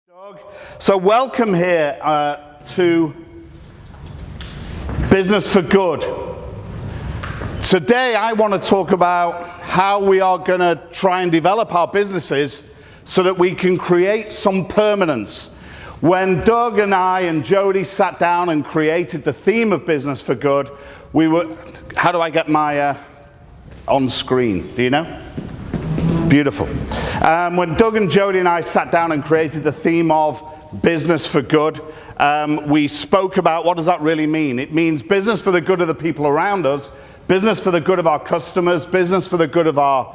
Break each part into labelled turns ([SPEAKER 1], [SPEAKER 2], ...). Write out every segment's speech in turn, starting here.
[SPEAKER 1] Doug. So welcome here to Business for Good. Today I want to talk about how we are going to try and develop our businesses so that we can create some permanence. When Doug and I and Jody sat down and created the theme of Business for Good, we were, how do I get my on screen? Do you know? Beautiful. When Doug and Jody and I sat down and created the theme of Business for Good, we spoke about what does that really mean. It means business for the good of the people around us, business for the good of our customers, business for the good of our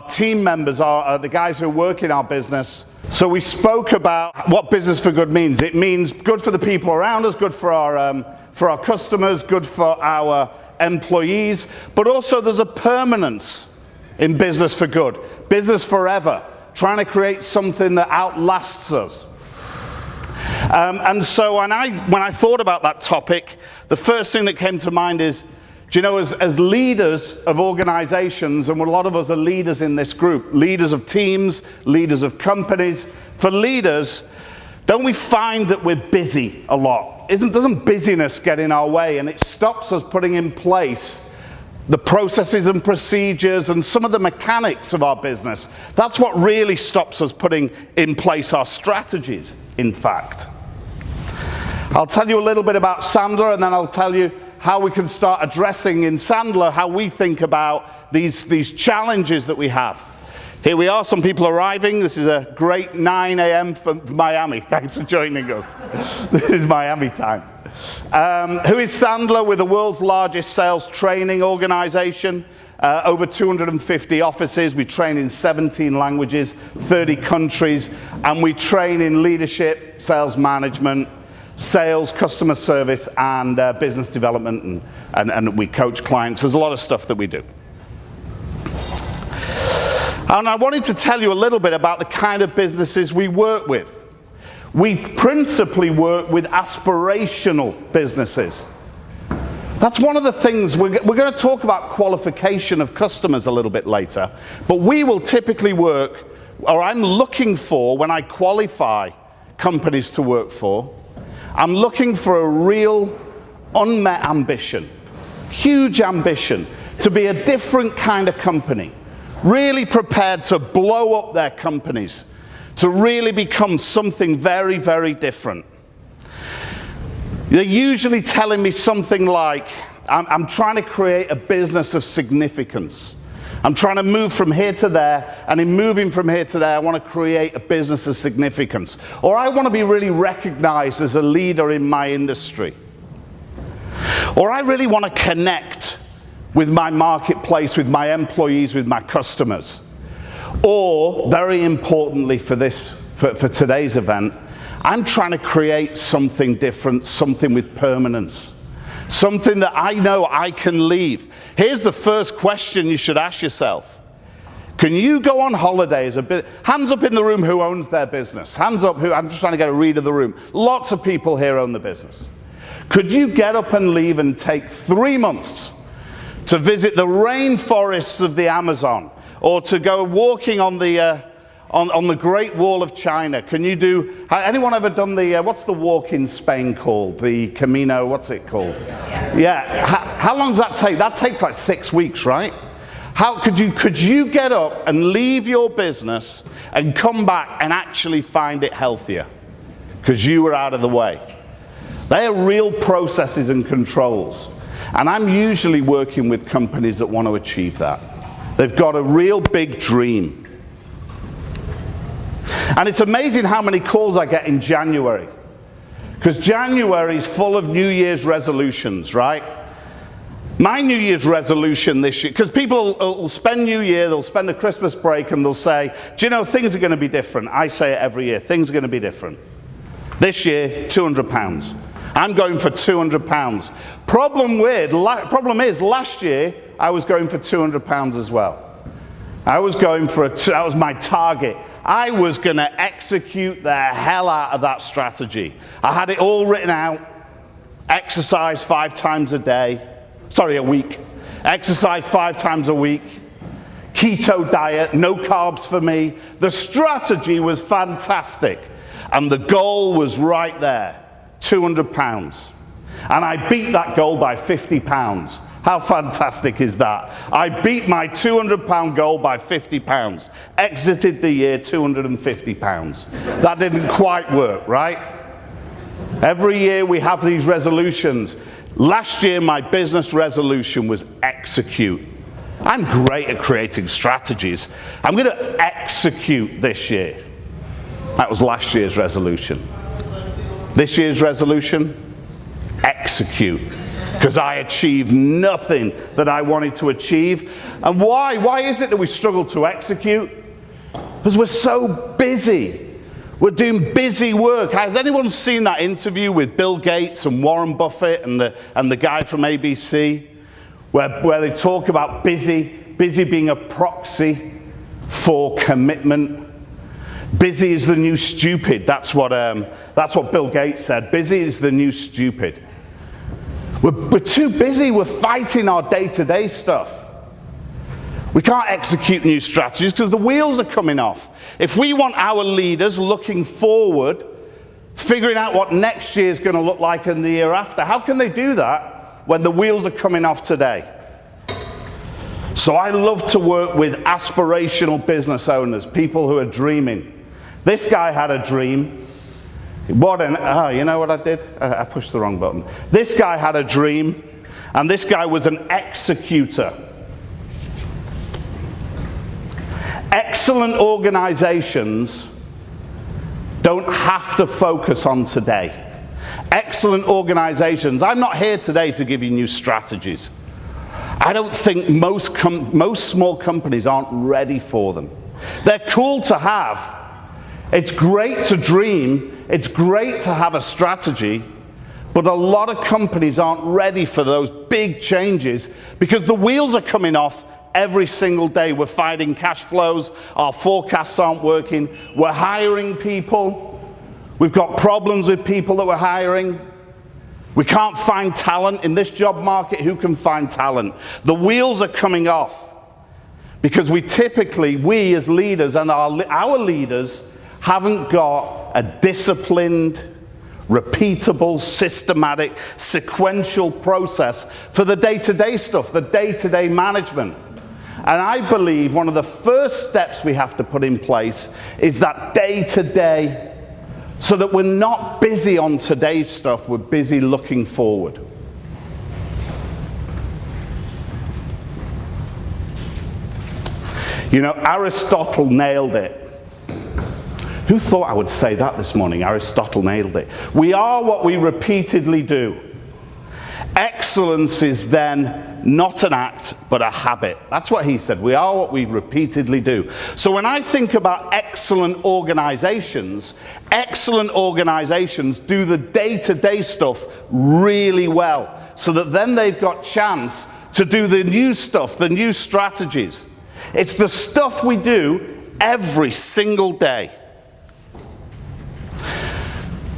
[SPEAKER 1] team members, the guys who work in our business. So we spoke about what business for good means. It means good for the people around us, good for our customers, good for our employees, but also there's a permanence in business for good, business forever, trying to create something that outlasts us. And so when I thought about that topic, the first thing that came to mind is, do you know, as leaders of organizations, and a lot of us are leaders in this group, leaders of teams, leaders of companies, for leaders, don't we find that we're busy a lot? Doesn't busyness get in our way, and it stops us putting in place the processes and procedures and some of the mechanics of our business? That's what really stops us putting in place our strategies, in fact. I'll tell you a little bit about Sandler, and then I'll tell you how we can start addressing in Sandler how we think about these challenges that we have. Here we are, some people arriving. This is a great 9 a.m. from Miami. Thanks for joining us. This is Miami time. Who is Sandler? We're the world's largest sales training organization. Over 250 offices. We train in 17 languages, 30 countries, and we train in leadership, sales management, sales, customer service, and business development, and we coach clients. There's a lot of stuff that we do. And I wanted to tell you a little bit about the kind of businesses we work with. We principally work with aspirational businesses. That's one of the things, we're going to talk about qualification of customers a little bit later, but we will typically work, or I'm looking for, when I qualify companies to work for, I'm looking for a real unmet ambition, huge ambition, to be a different kind of company, really prepared to blow up their companies, to really become something very, very different. They're usually telling me something like, I'm trying to create a business of significance. I'm trying to move from here to there, and in moving from here to there, I want to create a business of significance. Or I want to be really recognized as a leader in my industry. Or I really want to connect with my marketplace, with my employees, with my customers. Or, very importantly for today's event, I'm trying to create something different, something with permanence. Something that I know I can leave. Here's the first question you should ask yourself. Can you go on holidays a bit? Hands up in the room who owns their business. Hands up who, I'm just trying to get a read of the room. Lots of people here own the business. Could you get up and leave and take 3 months to visit the rainforests of the Amazon, or to go walking on the Great Wall of China? Can you do, anyone ever done what's the walk in Spain called? The Camino, what's it called? Yeah. How long does that take? That takes like 6 weeks, right? How could you get up and leave your business and come back and actually find it healthier? Because you were out of the way. They are real processes and controls. And I'm usually working with companies that want to achieve that. They've got a real big dream. And it's amazing how many calls I get in January. Because January is full of New Year's resolutions, right? My New Year's resolution this year, because people will spend New Year, they'll spend a Christmas break, and they'll say, do you know, things are going to be different. I say it every year, things are going to be different. This year, £200. I'm going for £200. Problem is, last year, I was going for £200 as well. I was going for that was my target. I was going to execute the hell out of that strategy. I had it all written out. Exercise 5 times a week. Exercise 5 times a week. keto diet, no carbs for me. The strategy was fantastic. And the goal was right there, 200 pounds. And I beat that goal by 50 pounds. How fantastic is that? I beat my 200 pound goal by 50 pounds. Exited the year 250 pounds. That didn't quite work, right? Every year we have these resolutions. Last year my business resolution was execute. I'm great at creating strategies. I'm going to execute this year. That was last year's resolution. This year's resolution, execute. Because I achieved nothing that I wanted to achieve. And why? Why is it that we struggle to execute? Because we're so busy. We're doing busy work. Has anyone seen that interview with Bill Gates and Warren Buffett and the guy from ABC? Where they talk about busy being a proxy for commitment. Busy is the new stupid. That's what Bill Gates said. Busy is the new stupid. We're too busy. We're fighting our day-to-day stuff. We can't execute new strategies because the wheels are coming off. If we want our leaders looking forward, figuring out what next year is going to look like in the year after, how can they do that when the wheels are coming off today? So I love to work with aspirational business owners, people who are dreaming. This guy had a dream. You know what I did? I pushed the wrong button. This guy had a dream, and this guy was an executor. Excellent organizations don't have to focus on today. Excellent organizations, I'm not here today to give you new strategies. I don't think most small companies aren't ready for them. They're cool to have. It's great to dream. It's great to have a strategy. But a lot of companies aren't ready for those big changes because the wheels are coming off every single day. We're fighting cash flows. Our forecasts aren't working. We're hiring people. We've got problems with people that we're hiring. We can't find talent in this job market. Who can find talent? The wheels are coming off because we as leaders and our leaders haven't got a disciplined, repeatable, systematic, sequential process for the day-to-day stuff, the day-to-day management. And I believe one of the first steps we have to put in place is that day-to-day, so that we're not busy on today's stuff, we're busy looking forward. You know, Aristotle nailed it. Who thought I would say that this morning? Aristotle nailed it. We are what we repeatedly do. Excellence is then not an act, but a habit. That's what he said. We are what we repeatedly do. So when I think about excellent organizations do the day-to-day stuff really well, so that then they've got chance to do the new stuff, the new strategies. It's the stuff we do every single day.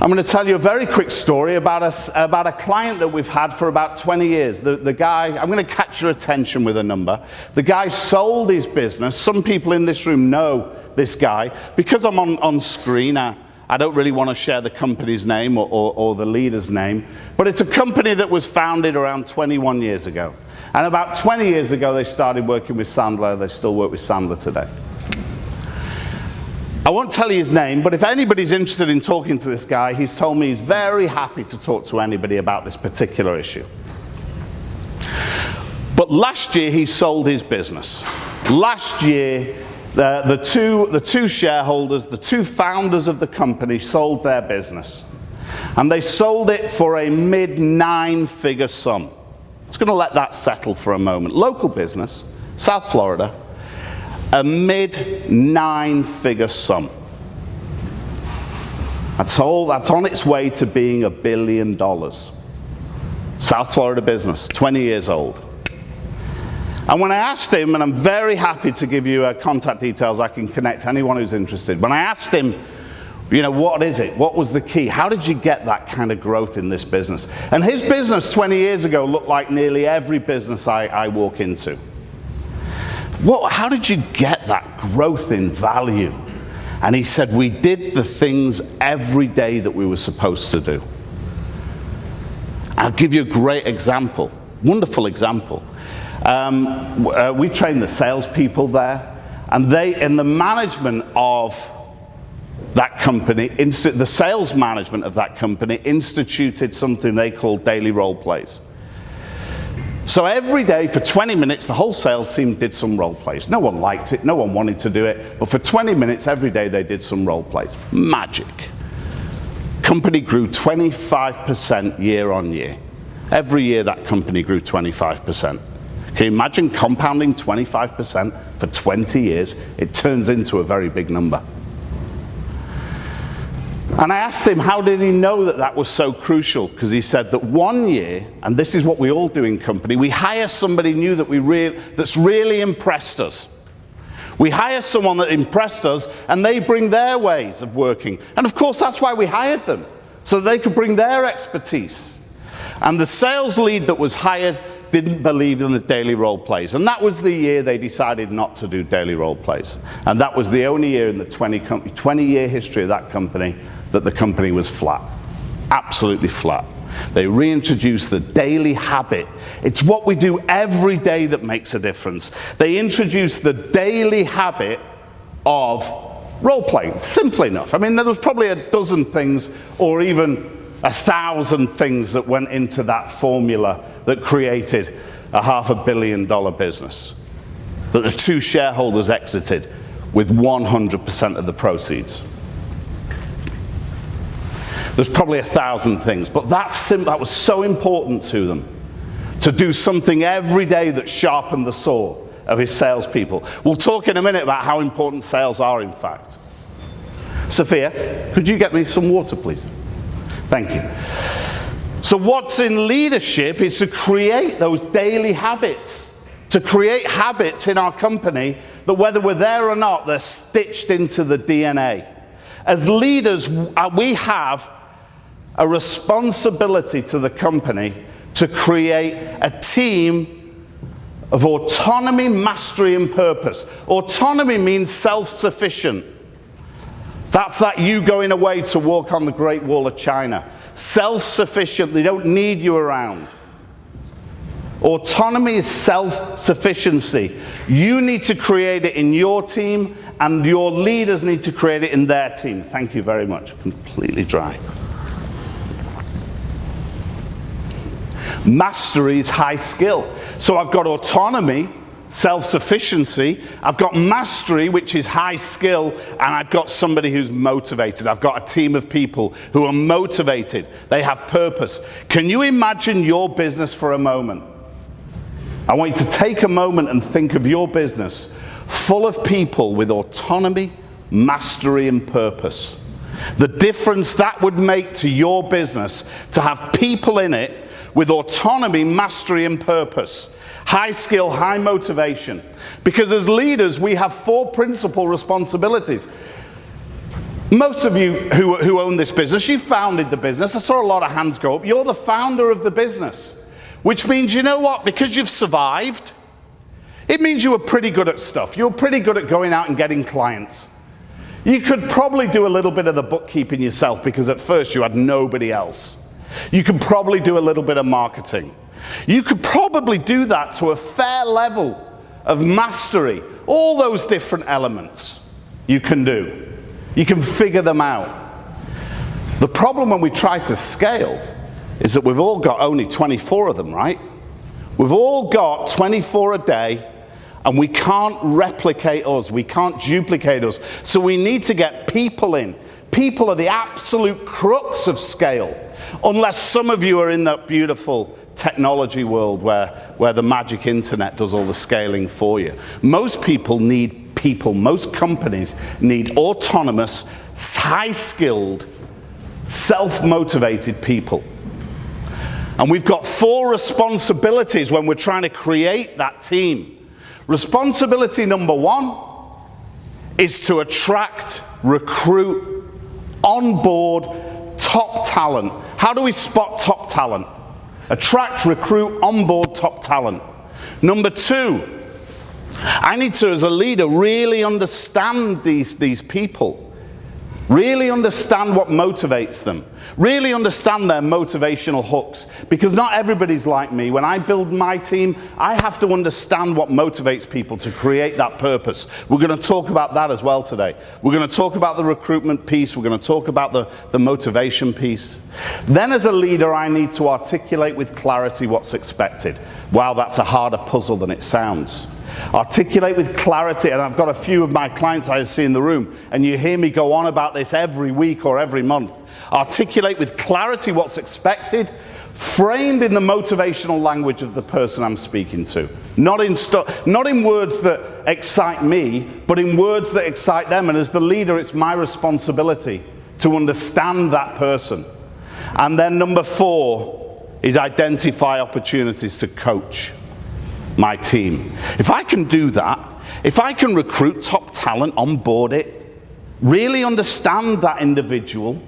[SPEAKER 1] I'm going to tell you a very quick story about a client that we've had for about 20 years. The guy, I'm going to catch your attention with a number. The guy sold his business. Some people in this room know this guy. Because I'm on screen, I don't really want to share the company's name or the leader's name. But it's a company that was founded around 21 years ago. And about 20 years ago, they started working with Sandler. They still work with Sandler today. I won't tell you his name, but if anybody's interested in talking to this guy, he's told me he's very happy to talk to anybody about this particular issue. But last year, he sold his business. Last year, the two shareholders, the two founders of the company sold their business. And they sold it for a mid-9-figure sum. It's going to let that settle for a moment. Local business, South Florida. A mid-9-figure sum. That's on its way to being $1 billion. South Florida business, 20 years old. And when I asked him, and I'm very happy to give you contact details, I can connect anyone who's interested. When I asked him, you know, what is it? What was the key? How did you get that kind of growth in this business? And his business 20 years ago looked like nearly every business I walk into. How did you get that growth in value? And he said, we did the things every day that we were supposed to do. I'll give you a great example, wonderful example. We trained the salespeople there, and they, in the management of that company, the sales management of that company instituted something they called daily role plays. So every day for 20 minutes, the whole sales team did some role plays. No one liked it, no one wanted to do it, but for 20 minutes every day they did some role plays. Magic. Company grew 25% year on year. Every year that company grew 25%. Can you imagine compounding 25% for 20 years? It turns into a very big number. And I asked him, how did he know that that was so crucial? Because he said that one year, and this is what we all do in company, we hire somebody new that's really impressed us. We hire someone that impressed us, and they bring their ways of working. And of course, that's why we hired them, so they could bring their expertise. And the sales lead that was hired didn't believe in the daily role plays. And that was the year they decided not to do daily role plays. And that was the only year in the 20-year history of that company that the company was flat. Absolutely flat. They reintroduced the daily habit. It's what we do every day that makes a difference. They introduced the daily habit of role playing. Simple enough. I mean, there was probably a dozen things, or even 1,000 things that went into that formula that created a $500 million business, that the two shareholders exited with 100% of the proceeds. There's probably 1,000 things, but that was so important to them, to do something every day that sharpened the saw of his salespeople. We'll talk in a minute about how important sales are, in fact. Sophia, could you get me some water, please? Thank you. So what's in leadership is to create those daily habits, to create habits in our company that whether we're there or not, they're stitched into the DNA. As leaders, we have a responsibility to the company to create a team of autonomy, mastery, and purpose. Autonomy means self-sufficient. That's that you going away to walk on the Great Wall of China. Self-sufficient, they don't need you around. Autonomy is self-sufficiency. You need to create it in your team, and your leaders need to create it in their team. Thank you very much. Completely dry. Mastery is high skill. So I've got autonomy, self-sufficiency, I've got mastery, which is high skill, and I've got somebody who's motivated. I've got a team of people who are motivated. They have purpose. Can you imagine your business for a moment? I want you to take a moment and think of your business full of people with autonomy, mastery, and purpose. The difference that would make to your business to have people in it with autonomy, mastery, and purpose. High skill, high motivation. Because as leaders, we have 4 principal responsibilities. Most of you who own this business, you founded the business. I saw a lot of hands go up. You're the founder of the business. Which means, you know what? Because you've survived, it means you were pretty good at stuff. You were pretty good at going out and getting clients. You could probably do a little bit of the bookkeeping yourself because at first you had nobody else. You could probably do a little bit of marketing. You could probably do that to a fair level of mastery. All those different elements you can do. You can figure them out. The problem when we try to scale is that we've all got only 24 of them, right? We've all got 24 a day, and we can't replicate us. We can't duplicate us. So we need to get people in. People are the absolute crux of scale. Unless some of you are in that beautiful technology world where the magic internet does all the scaling for you. Most people need people. Most companies need autonomous, high-skilled, self-motivated people. And we've got 4 responsibilities when we're trying to create that team. Responsibility number 1 is to attract, recruit, onboard top talent. How do we spot top talent? Attract, recruit, onboard top talent. Number 2, I need to, as a leader, really understand these people. Really understand what motivates them. Really understand their motivational hooks. Because not everybody's like me. When I build my team, I have to understand what motivates people to create that purpose. We're going to talk about that as well today. We're going to talk about the recruitment piece. We're going to talk about the motivation piece. Then as a leader, I need to articulate with clarity what's expected. Wow, that's a harder puzzle than it sounds. Articulate with clarity, and I've got a few of my clients I see in the room, and you hear me go on about this every week or every month. Articulate with clarity what's expected, framed in the motivational language of the person I'm speaking to. Not in words that excite me, but in words that excite them, and as the leader, it's my responsibility to understand that person. And then number 4 is identify opportunities to coach my team. If I can do that, if I can recruit top talent, onboard it, really understand that individual,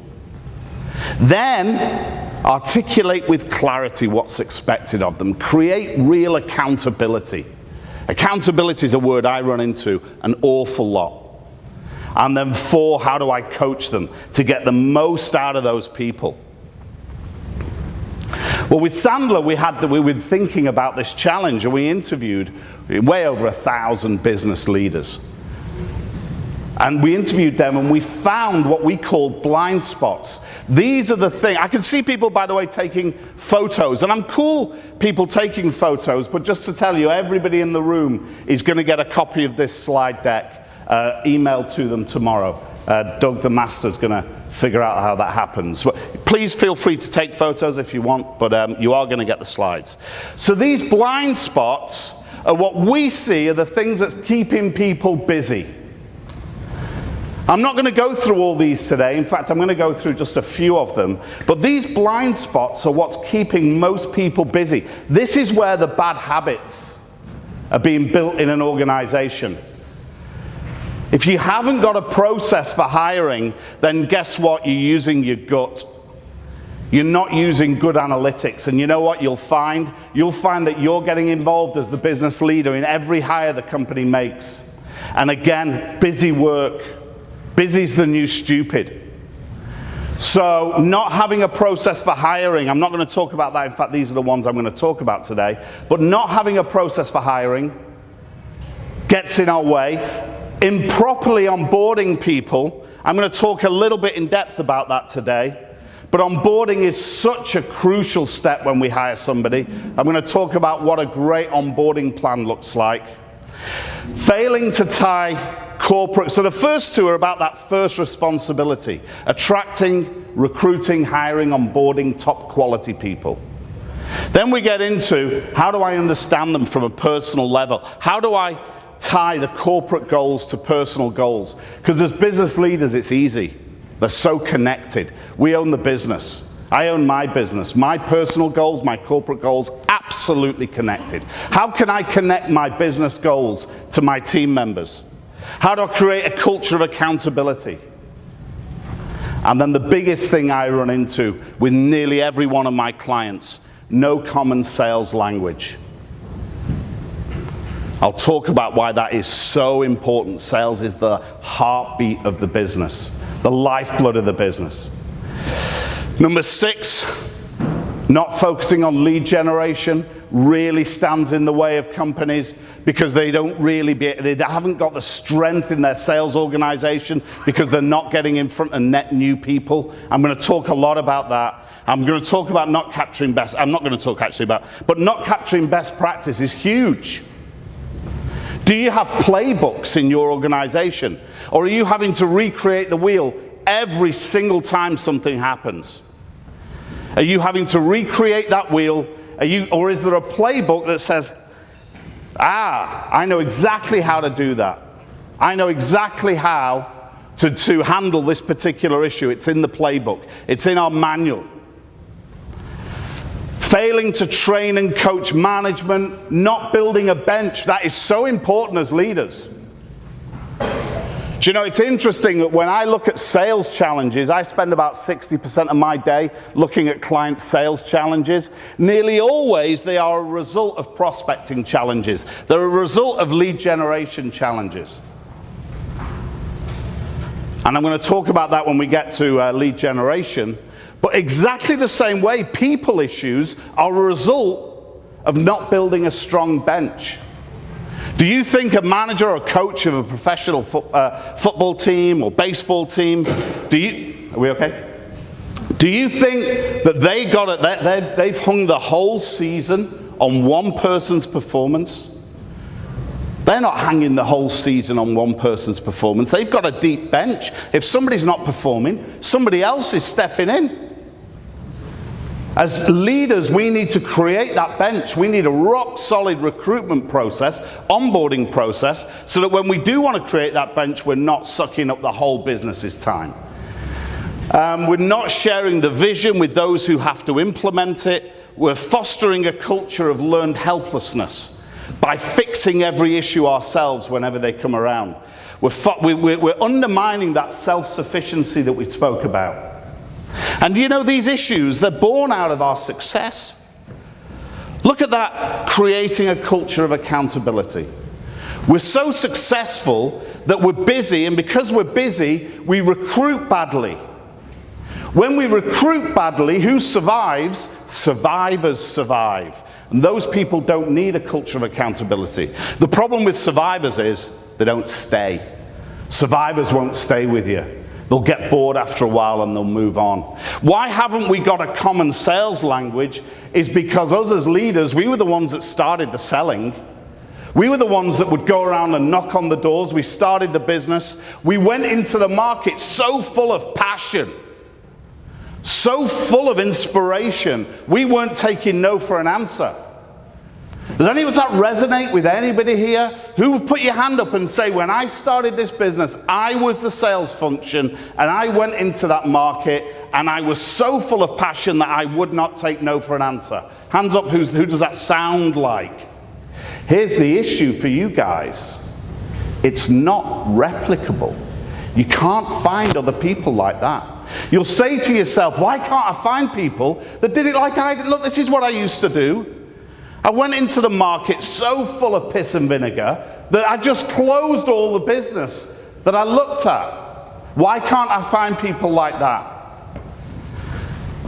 [SPEAKER 1] then articulate with clarity what's expected of them. Create real accountability. Accountability is a word I run into an awful lot. And then 4, how do I coach them to get the most out of those people? Well, with Sandler, we were thinking about this challenge, and we interviewed way over 1,000 business leaders. And we interviewed them, and we found what we called blind spots. These are the things. I can see people, by the way, taking photos, and I'm cool people taking photos, but just to tell you, everybody in the room is going to get a copy of this slide deck emailed to them tomorrow. Doug the Master's going to figure out how that happens. But please feel free to take photos if you want, but you are going to get the slides. So these blind spots are what we see are the things that's keeping people busy. I'm not going to go through all these today. In fact, I'm going to go through just a few of them. But these blind spots are what's keeping most people busy. This is where the bad habits are being built in an organization. If you haven't got a process for hiring, then guess what? You're using your gut. You're not using good analytics. And you know what you'll find? You'll find that you're getting involved as the business leader in every hire the company makes. And again, busy work. Busy's the new stupid. So not having a process for hiring, I'm not going to talk about that. In fact, these are the ones I'm going to talk about today. But not having a process for hiring gets in our way. Improperly onboarding people, I'm going to talk a little bit in depth about that today, but onboarding is such a crucial step when we hire somebody. I'm going to talk about what a great onboarding plan looks like. Failing to tie corporate, so the first 2 are about that first responsibility, attracting, recruiting, hiring, onboarding top quality people. Then we get into how do I understand them from a personal level? How do I tie the corporate goals to personal goals? Because as business leaders, it's easy. They're so connected. We own the business. I own my business. My personal goals, my corporate goals, absolutely connected. How can I connect my business goals to my team members? How do I create a culture of accountability? And then the biggest thing I run into with nearly every one of my clients, no common sales language. I'll talk about why that is so important. Sales is the heartbeat of the business, the lifeblood of the business. Number 6, not focusing on lead generation really stands in the way of companies because they haven't got the strength in their sales organization because they're not getting in front of net new people. I'm going to talk a lot about that. I'm going to talk about not capturing best. I'm not going to talk actually about, but not capturing best practice is huge. Do you have playbooks in your organization? Or are you having to recreate the wheel every single time something happens? Are you having to recreate that wheel? Or is there a playbook that says, I know exactly how to do that. I know exactly how to handle this particular issue. It's in the playbook. It's in our manual. Failing to train and coach management, not building a bench, that is so important as leaders. Do you know, it's interesting that when I look at sales challenges, I spend about 60% of my day looking at client sales challenges. Nearly always they are a result of prospecting challenges. They're a result of lead generation challenges. And I'm going to talk about that when we get to lead generation. But exactly the same way, people issues are a result of not building a strong bench. Do you think a manager or coach of a professional football team or baseball team, are we okay? Do you think that they've hung the whole season on one person's performance? They're not hanging the whole season on one person's performance. They've got a deep bench. If somebody's not performing, somebody else is stepping in. As leaders, we need to create that bench. We need a rock-solid recruitment process, onboarding process, so that when we do want to create that bench, we're not sucking up the whole business's time. We're not sharing the vision with those who have to implement it. We're fostering a culture of learned helplessness by fixing every issue ourselves whenever they come around. We're undermining that self-sufficiency that we spoke about. And you know, these issues, they're born out of our success. Look at that, creating a culture of accountability. We're so successful that we're busy, and because we're busy, we recruit badly. When we recruit badly, who survives? Survivors survive. And those people don't need a culture of accountability. The problem with survivors is they don't stay. Survivors won't stay with you. They'll get bored after a while and they'll move on. Why haven't we got a common sales language? Is because us as leaders, we were the ones that started the selling. We were the ones that would go around and knock on the doors. We started the business. We went into the market so full of passion, so full of inspiration, we weren't taking no for an answer. Does that resonate with anybody here? Who would put your hand up and say, when I started this business, I was the sales function, and I went into that market, and I was so full of passion that I would not take no for an answer? Hands up, who does that sound like? Here's the issue for you guys. It's not replicable. You can't find other people like that. You'll say to yourself, why can't I find people that did it like I did? Look, this is what I used to do. I went into the market so full of piss and vinegar that I just closed all the business that I looked at. Why can't I find people like that?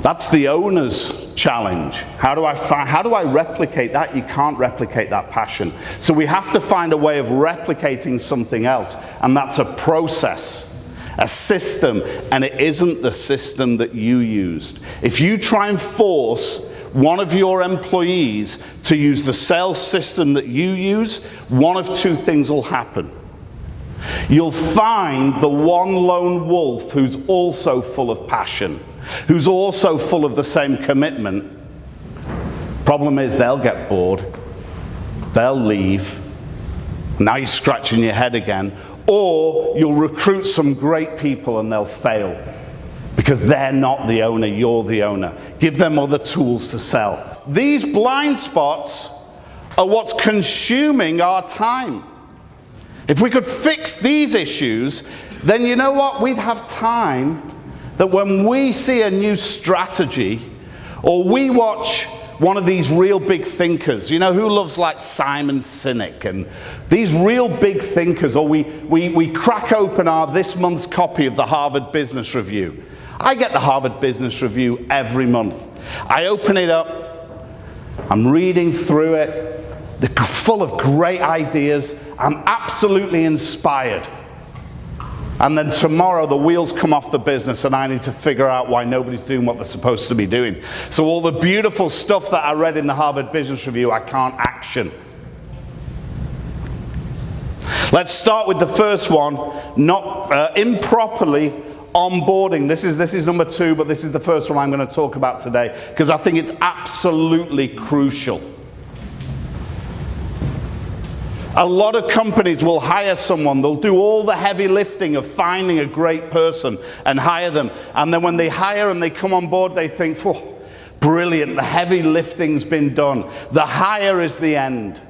[SPEAKER 1] That's the owner's challenge. How do I replicate that? You can't replicate that passion. So we have to find a way of replicating something else, and that's a process, a system, and it isn't the system that you used. If you try and force one of your employees to use the sales system that you use, one of two things will happen. You'll find the one lone wolf who's also full of passion, who's also full of the same commitment. Problem is, they'll get bored, they'll leave, now you're scratching your head again, or you'll recruit some great people and they'll fail. Because they're not the owner, you're the owner. Give them other tools to sell. These blind spots are what's consuming our time. If we could fix these issues, then you know what? We'd have time that when we see a new strategy, or we watch one of these real big thinkers, you know, who loves like Simon Sinek and these real big thinkers, or we crack open this month's copy of the Harvard Business Review. I get the Harvard Business Review every month. I open it up, I'm reading through it, they're full of great ideas, I'm absolutely inspired. And then tomorrow the wheels come off the business and I need to figure out why nobody's doing what they're supposed to be doing. So all the beautiful stuff that I read in the Harvard Business Review, I can't action. Let's start with the first one, not improperly onboarding. This is number 2, but this is the first one I'm going to talk about today because I think it's absolutely crucial. A lot of companies will hire someone, they'll do all the heavy lifting of finding a great person and hire them. And then when they hire and they come on board, they think, oh, brilliant, the heavy lifting's been done. The hire is the end.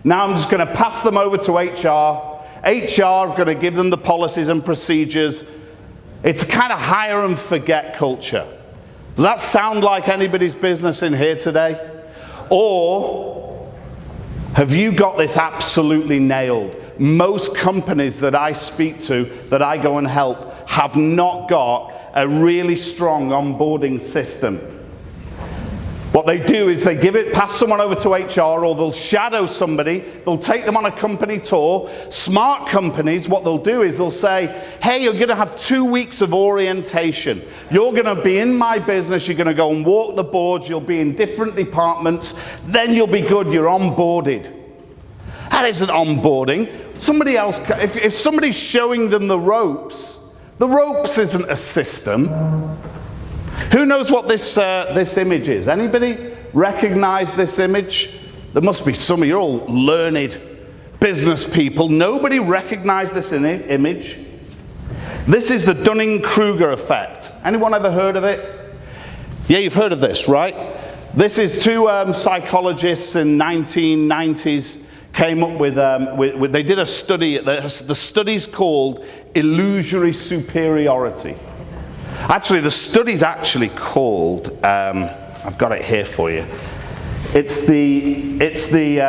[SPEAKER 1] Now I'm just going to pass them over to HR. HR is going to give them the policies and procedures. It's a kind of hire and forget culture. Does that sound like anybody's business in here today? Or have you got this absolutely nailed? Most companies that I speak to, that I go and help, have not got a really strong onboarding system. What they do is they pass someone over to HR, or they'll shadow somebody, they'll take them on a company tour. Smart companies, what they'll do is they'll say, hey, you're going to have 2 weeks of orientation. You're going to be in my business, you're going to go and walk the boards, you'll be in different departments, then you'll be good, you're onboarded. That isn't onboarding. Somebody else, if somebody's showing them the ropes isn't a system. Who knows what this image is? Anybody recognize this image? There must be some of you, all learned business people. Nobody recognized this image? This is the Dunning-Kruger effect. Anyone ever heard of it? Yeah, you've heard of this, right? This is two psychologists in 1990s came up with they did a study. The study's called illusory superiority. Actually, the study's actually called, I've got it here for you. It's the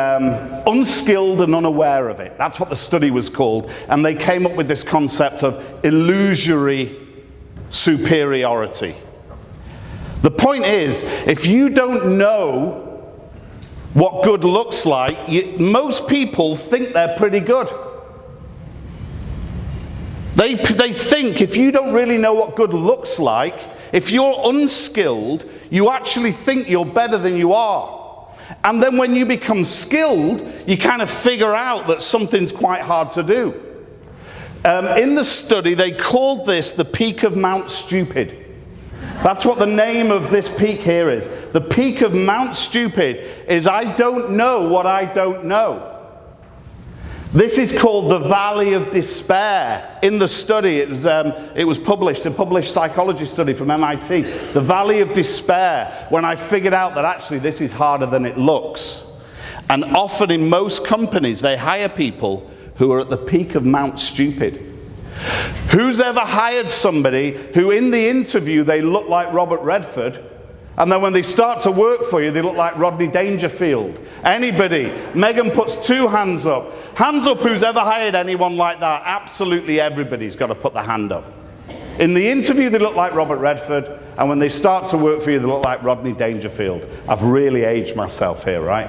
[SPEAKER 1] unskilled and unaware of it. That's what the study was called. And they came up with this concept of illusory superiority. The point is, if you don't know what good looks like, most people think they're pretty good. They think if you don't really know what good looks like, if you're unskilled, you actually think you're better than you are. And then when you become skilled, you kind of figure out that something's quite hard to do. In the study, they called this the peak of Mount Stupid. That's what the name of this peak here is. The peak of Mount Stupid is I don't know what I don't know. This is called the Valley of Despair. In the study, it was published, a published psychology study from MIT. The Valley of Despair, when I figured out that actually this is harder than it looks. And often in most companies, they hire people who are at the peak of Mount Stupid. Who's ever hired somebody who in the interview they look like Robert Redford, and then when they start to work for you, they look like Rodney Dangerfield? Anybody? Megan puts 2 hands up. Hands up who's ever hired anyone like that. Absolutely everybody's got to put the hand up. In the interview, they look like Robert Redford, and when they start to work for you, they look like Rodney Dangerfield. I've really aged myself here, right?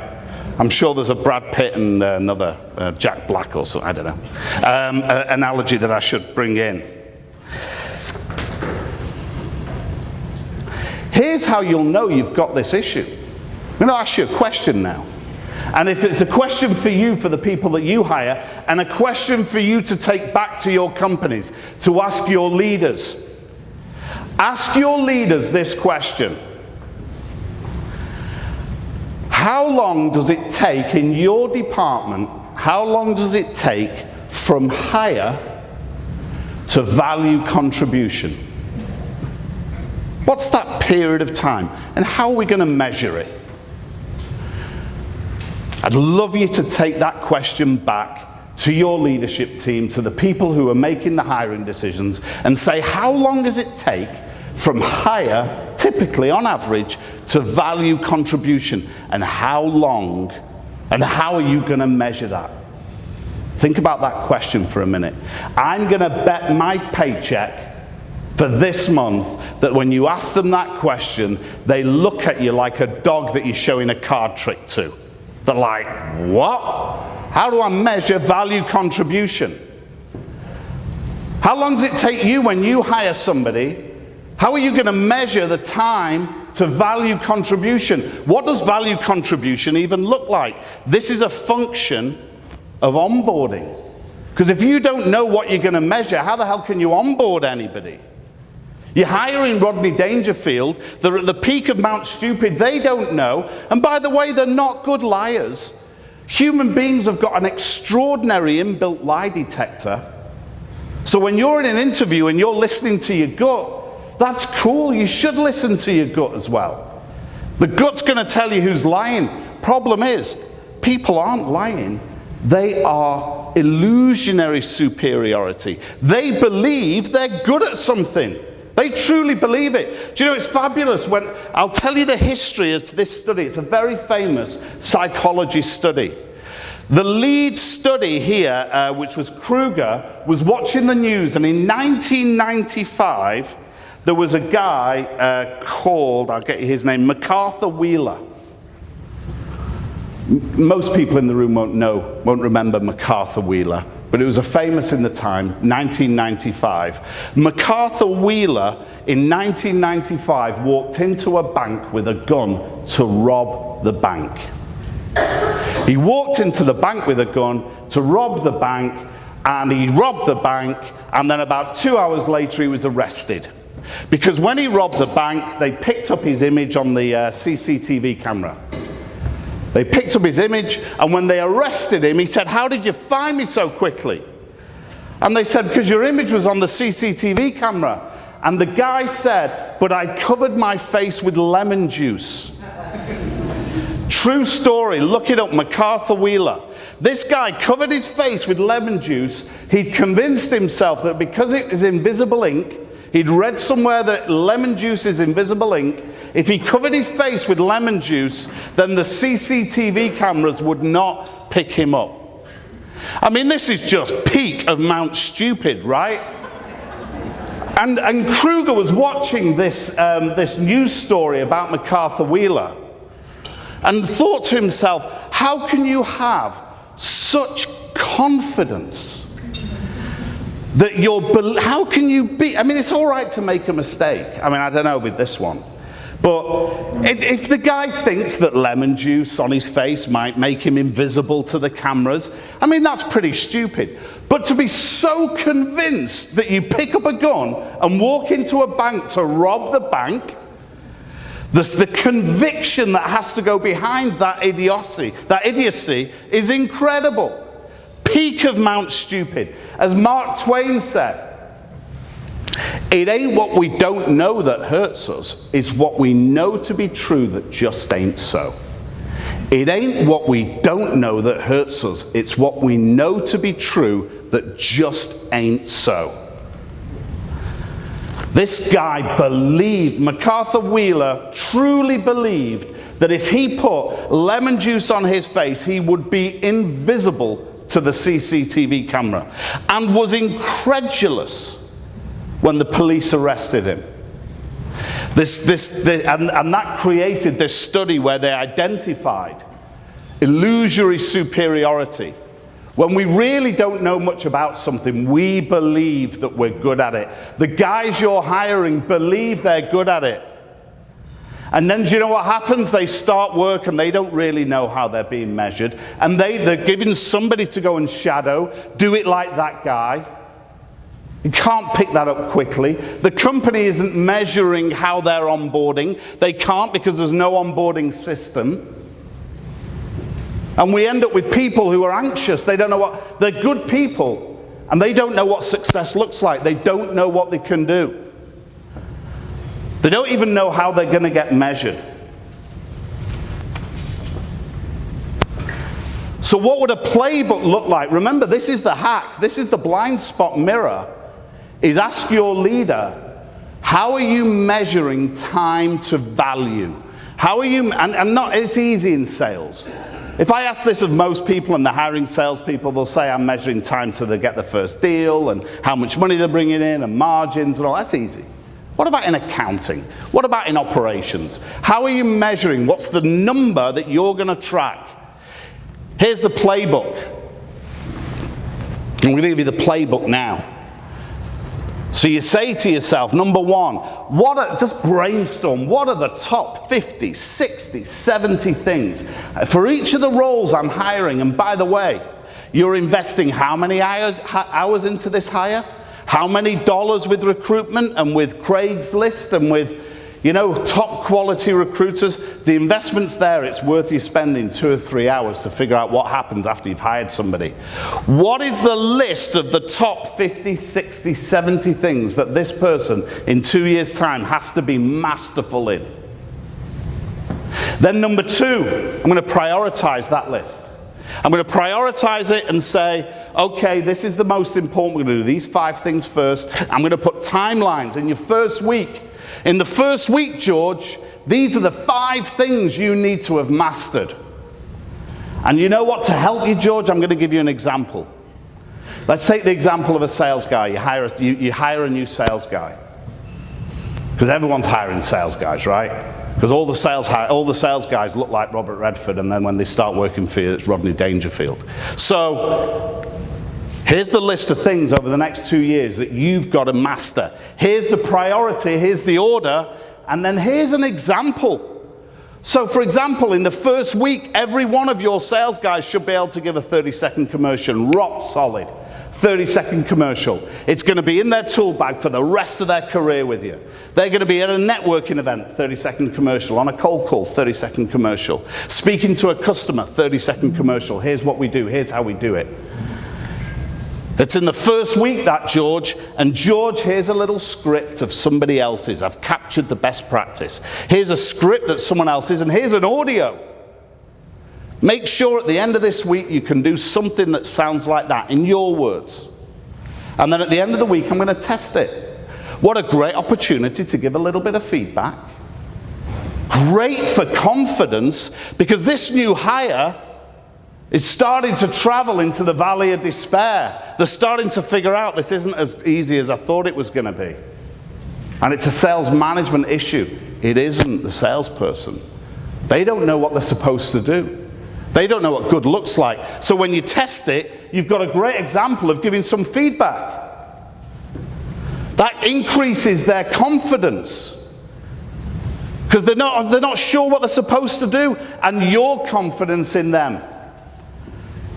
[SPEAKER 1] I'm sure there's a Brad Pitt and another Jack Black or something, I don't know, analogy that I should bring in. Here's how you'll know you've got this issue. I'm going to ask you a question now. And if it's a question for you, for the people that you hire, and a question for you to take back to your companies, to ask your leaders. Ask your leaders this question. How long does it take in your department, how long does it take from hire to value contribution? What's that period of time? And how are we going to measure it? I'd love you to take that question back to your leadership team, to the people who are making the hiring decisions, and say, how long does it take from hire, typically on average, to value contribution? And how long, and how are you going to measure that? Think about that question for a minute. I'm going to bet my paycheck for this month that when you ask them that question, they look at you like a dog that you're showing a card trick to. They're like, what? How do I measure value contribution? How long does it take you when you hire somebody? How are you going to measure the time to value contribution? What does value contribution even look like? This is a function of onboarding. Because if you don't know what you're going to measure, how the hell can you onboard anybody? You're hiring Rodney Dangerfield, they're at the peak of Mount Stupid, they don't know. And by the way, they're not good liars. Human beings have got an extraordinary inbuilt lie detector. So when you're in an interview and you're listening to your gut, that's cool. You should listen to your gut as well. The gut's going to tell you who's lying. Problem is, people aren't lying. They are illusionary superiority. They believe they're good at something. They truly believe it. Do you know, it's fabulous when I'll tell you the history of this study. It's a very famous psychology study. The lead study here, which was Kruger, was watching the news, and in 1995, there was a guy called, I'll get you his name, MacArthur Wheeler. Most people in the room won't remember MacArthur Wheeler, but it was a famous in the time, 1995. MacArthur Wheeler in 1995 walked into a bank with a gun to rob the bank. He walked into the bank with a gun to rob the bank, and he robbed the bank, and then about 2 hours later he was arrested. Because when he robbed the bank, they picked up his image on the CCTV camera. They picked up his image, and when they arrested him, he said, "How did you find me so quickly?" And they said, "Because your image was on the CCTV camera." And the guy said, "But I covered my face with lemon juice." True story, look it up, MacArthur Wheeler. This guy covered his face with lemon juice. He'd convinced himself that because it was invisible ink, he'd read somewhere that lemon juice is invisible ink. If he covered his face with lemon juice, then the CCTV cameras would not pick him up. I mean, this is just peak of Mount Stupid, right? And Kruger was watching this news story about MacArthur Wheeler and thought to himself, how can you have such confidence that how can you be, I mean, it's all right to make a mistake. I mean, I don't know with this one. But if the guy thinks that lemon juice on his face might make him invisible to the cameras, I mean, that's pretty stupid. But to be so convinced that you pick up a gun and walk into a bank to rob the bank, the conviction that has to go behind that idiocy is incredible. Peak of Mount Stupid. As Mark Twain said, it ain't what we don't know that hurts us, it's what we know to be true that just ain't so. It ain't what we don't know that hurts us, it's what we know to be true that just ain't so. This guy believed, MacArthur Wheeler truly believed that if he put lemon juice on his face, he would be invisible to the CCTV camera, and was incredulous when the police arrested him. And that created this study where they identified illusory superiority. When we really don't know much about something, we believe that we're good at it. The guys you're hiring believe they're good at it. And then do you know what happens? They start work and they don't really know how they're being measured. And they're given somebody to go and shadow, do it like that guy. You can't pick that up quickly. The company isn't measuring how they're onboarding. They can't because there's no onboarding system. And we end up with people who are anxious. They don't know they're good people, and they don't know what success looks like. They don't know what they can do. They don't even know how they're going to get measured. So what would a playbook look like? Remember, this is the hack. This is the blind spot mirror. Is ask your leader, how are you measuring time to value? How are you, it's easy in sales. If I ask this of most people and they're hiring salespeople, they'll say I'm measuring time till they get the first deal and how much money they're bringing in and margins and all. That's easy. What about in accounting? What about in operations? How are you measuring? What's the number that you're going to track? Here's the playbook. I'm going to give you the playbook now. So you say to yourself, number one, just brainstorm, what are the top 50, 60, 70 things? For each of the roles I'm hiring, and by the way, you're investing how many hours into this hire? How many dollars with recruitment and with Craigslist and with, top quality recruiters? The investment's there. It's worth you spending 2 or 3 hours to figure out what happens after you've hired somebody. What is the list of the top 50, 60, 70 things that this person in 2 years' time has to be masterful in? Then number two, I'm going to prioritize that list. I'm going to prioritize it and say, okay, this is the most important. We're going to do these 5 things first. I'm going to put timelines in your first week. In the first week, George, these are the 5 things you need to have mastered. And you know what, to help you, George, I'm going to give you an example. Let's take the example of a sales guy. You hire a new sales guy. Because everyone's hiring sales guys, right? Because all the sales guys look like Robert Redford, and then when they start working for you, it's Rodney Dangerfield. So here's the list of things over the next 2 years that you've got to master. Here's the priority, here's the order, and then here's an example. So for example, in the first week, every one of your sales guys should be able to give a 30-second commercial, rock solid 30-second commercial. It's going to be in their tool bag for the rest of their career with you. They're going to be at a networking event, 30-second commercial. On a cold call, 30-second commercial. Speaking to a customer, 30-second commercial. Here's what we do, here's how we do it. It's in the first week, that, George. And George, here's a little script of somebody else's. I've captured the best practice. Here's a script that's someone else's, and here's an audio. Make sure at the end of this week you can do something that sounds like that in your words. And then at the end of the week, I'm going to test it. What a great opportunity to give a little bit of feedback. Great for confidence, because this new hire is starting to travel into the valley of despair. They're starting to figure out this isn't as easy as I thought it was going to be. And it's a sales management issue. It isn't the salesperson. They don't know what they're supposed to do. They don't know what good looks like. So when you test it, you've got a great example of giving some feedback. That increases their confidence. Because they're not sure what they're supposed to do. And your confidence in them.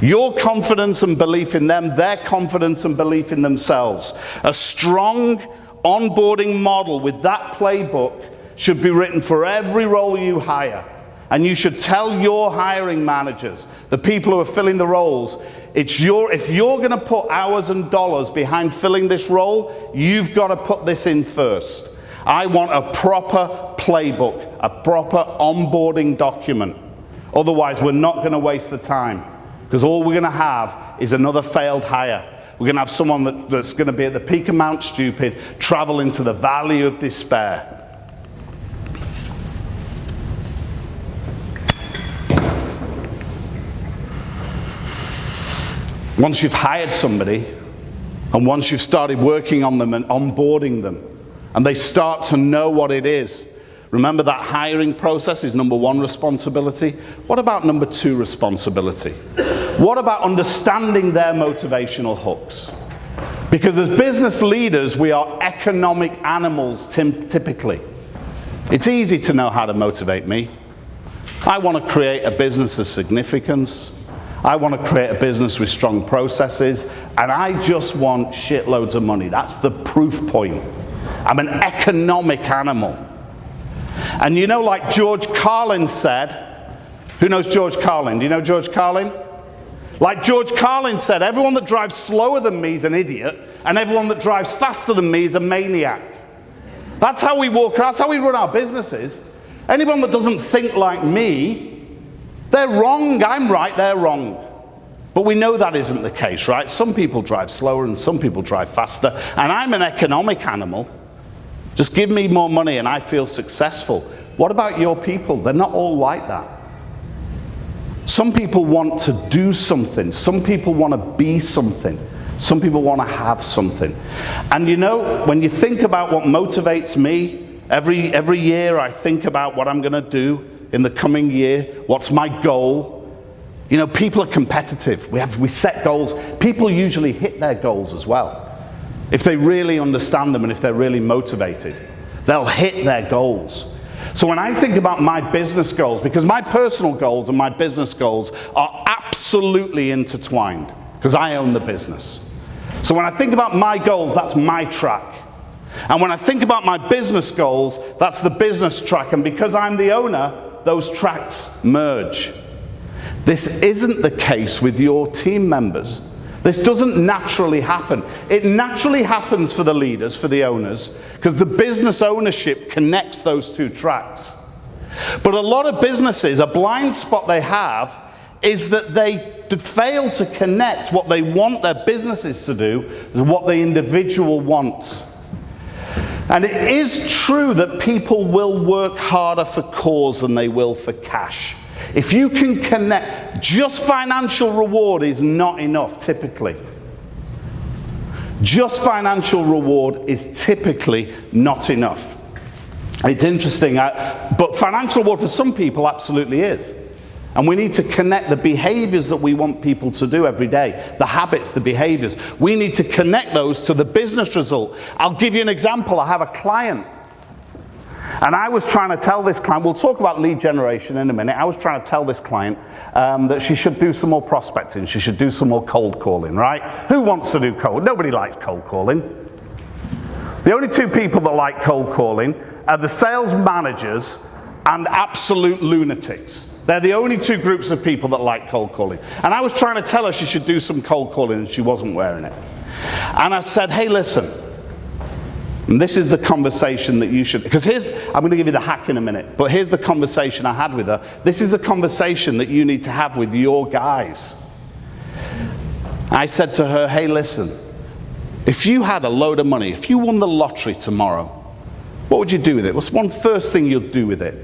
[SPEAKER 1] Your confidence and belief in them, their confidence and belief in themselves. A strong onboarding model with that playbook should be written for every role you hire. And you should tell your hiring managers, the people who are filling the roles, if you're going to put hours and dollars behind filling this role, you've got to put this in first. I want a proper playbook, a proper onboarding document. Otherwise, we're not going to waste the time. Because all we're going to have is another failed hire. We're going to have someone that's going to be at the peak of Mount Stupid, travel into the valley of despair. Once you've hired somebody, and once you've started working on them and onboarding them, and they start to know what it is, remember that hiring process is number 1 responsibility. What about number 2 responsibility? What about understanding their motivational hooks? Because as business leaders, we are economic animals typically. It's easy to know how to motivate me. I want to create a business of significance. I want to create a business with strong processes, and I just want shitloads of money. That's the proof point. I'm an economic animal. And you know, like George Carlin said, who knows George Carlin? Do you know George Carlin? Like George Carlin said, everyone that drives slower than me is an idiot, and everyone that drives faster than me is a maniac. That's how we walk, that's how we run our businesses. Anyone that doesn't think like me, they're wrong, I'm right, they're wrong. But we know that isn't the case, right? Some people drive slower and some people drive faster, and I'm an economic animal. Just give me more money and I feel successful. What about your people? They're not all like that. Some people want to do something. Some people want to be something. Some people want to have something. And you know, when you think about what motivates me, every year I think about what I'm going to do in the coming year. What's my goal? You know, people are competitive. We set goals. People usually hit their goals as well. If they really understand them and if they're really motivated, they'll hit their goals. So when I think about my business goals, because my personal goals and my business goals are absolutely intertwined, because I own the business. So when I think about my goals, that's my track. And when I think about my business goals, that's the business track. And because I'm the owner, those tracks merge. This isn't the case with your team members. This doesn't naturally happen. It naturally happens for the leaders, for the owners, because the business ownership connects those two tracks. But a lot of businesses, a blind spot they have is that they fail to connect what they want their businesses to do with what the individual wants. And it is true that people will work harder for cause than they will for cash. If you can connect, just financial reward is not enough typically. Just financial reward is typically not enough. It's interesting, but financial reward for some people absolutely is. And we need to connect the behaviors that we want people to do every day, the habits, the behaviors. We need to connect those to the business result. I'll give you an example. I have a client, and I was trying to tell this client, we'll talk about lead generation in a minute. I was trying to tell this client that she should do some more prospecting. She should do some more cold calling, right? Who wants to do cold? Nobody likes cold calling. The only two people that like cold calling are the sales managers and absolute lunatics. They're the only two groups of people that like cold calling. And I was trying to tell her she should do some cold calling, and she wasn't wearing it. And I said, hey, listen, and this is the conversation that you should, because I'm going to give you the hack in a minute, but here's the conversation I had with her. This is the conversation that you need to have with your guys. I said to her, hey, listen, if you had a load of money, if you won the lottery tomorrow, what would you do with it? What's one first thing you'd do with it?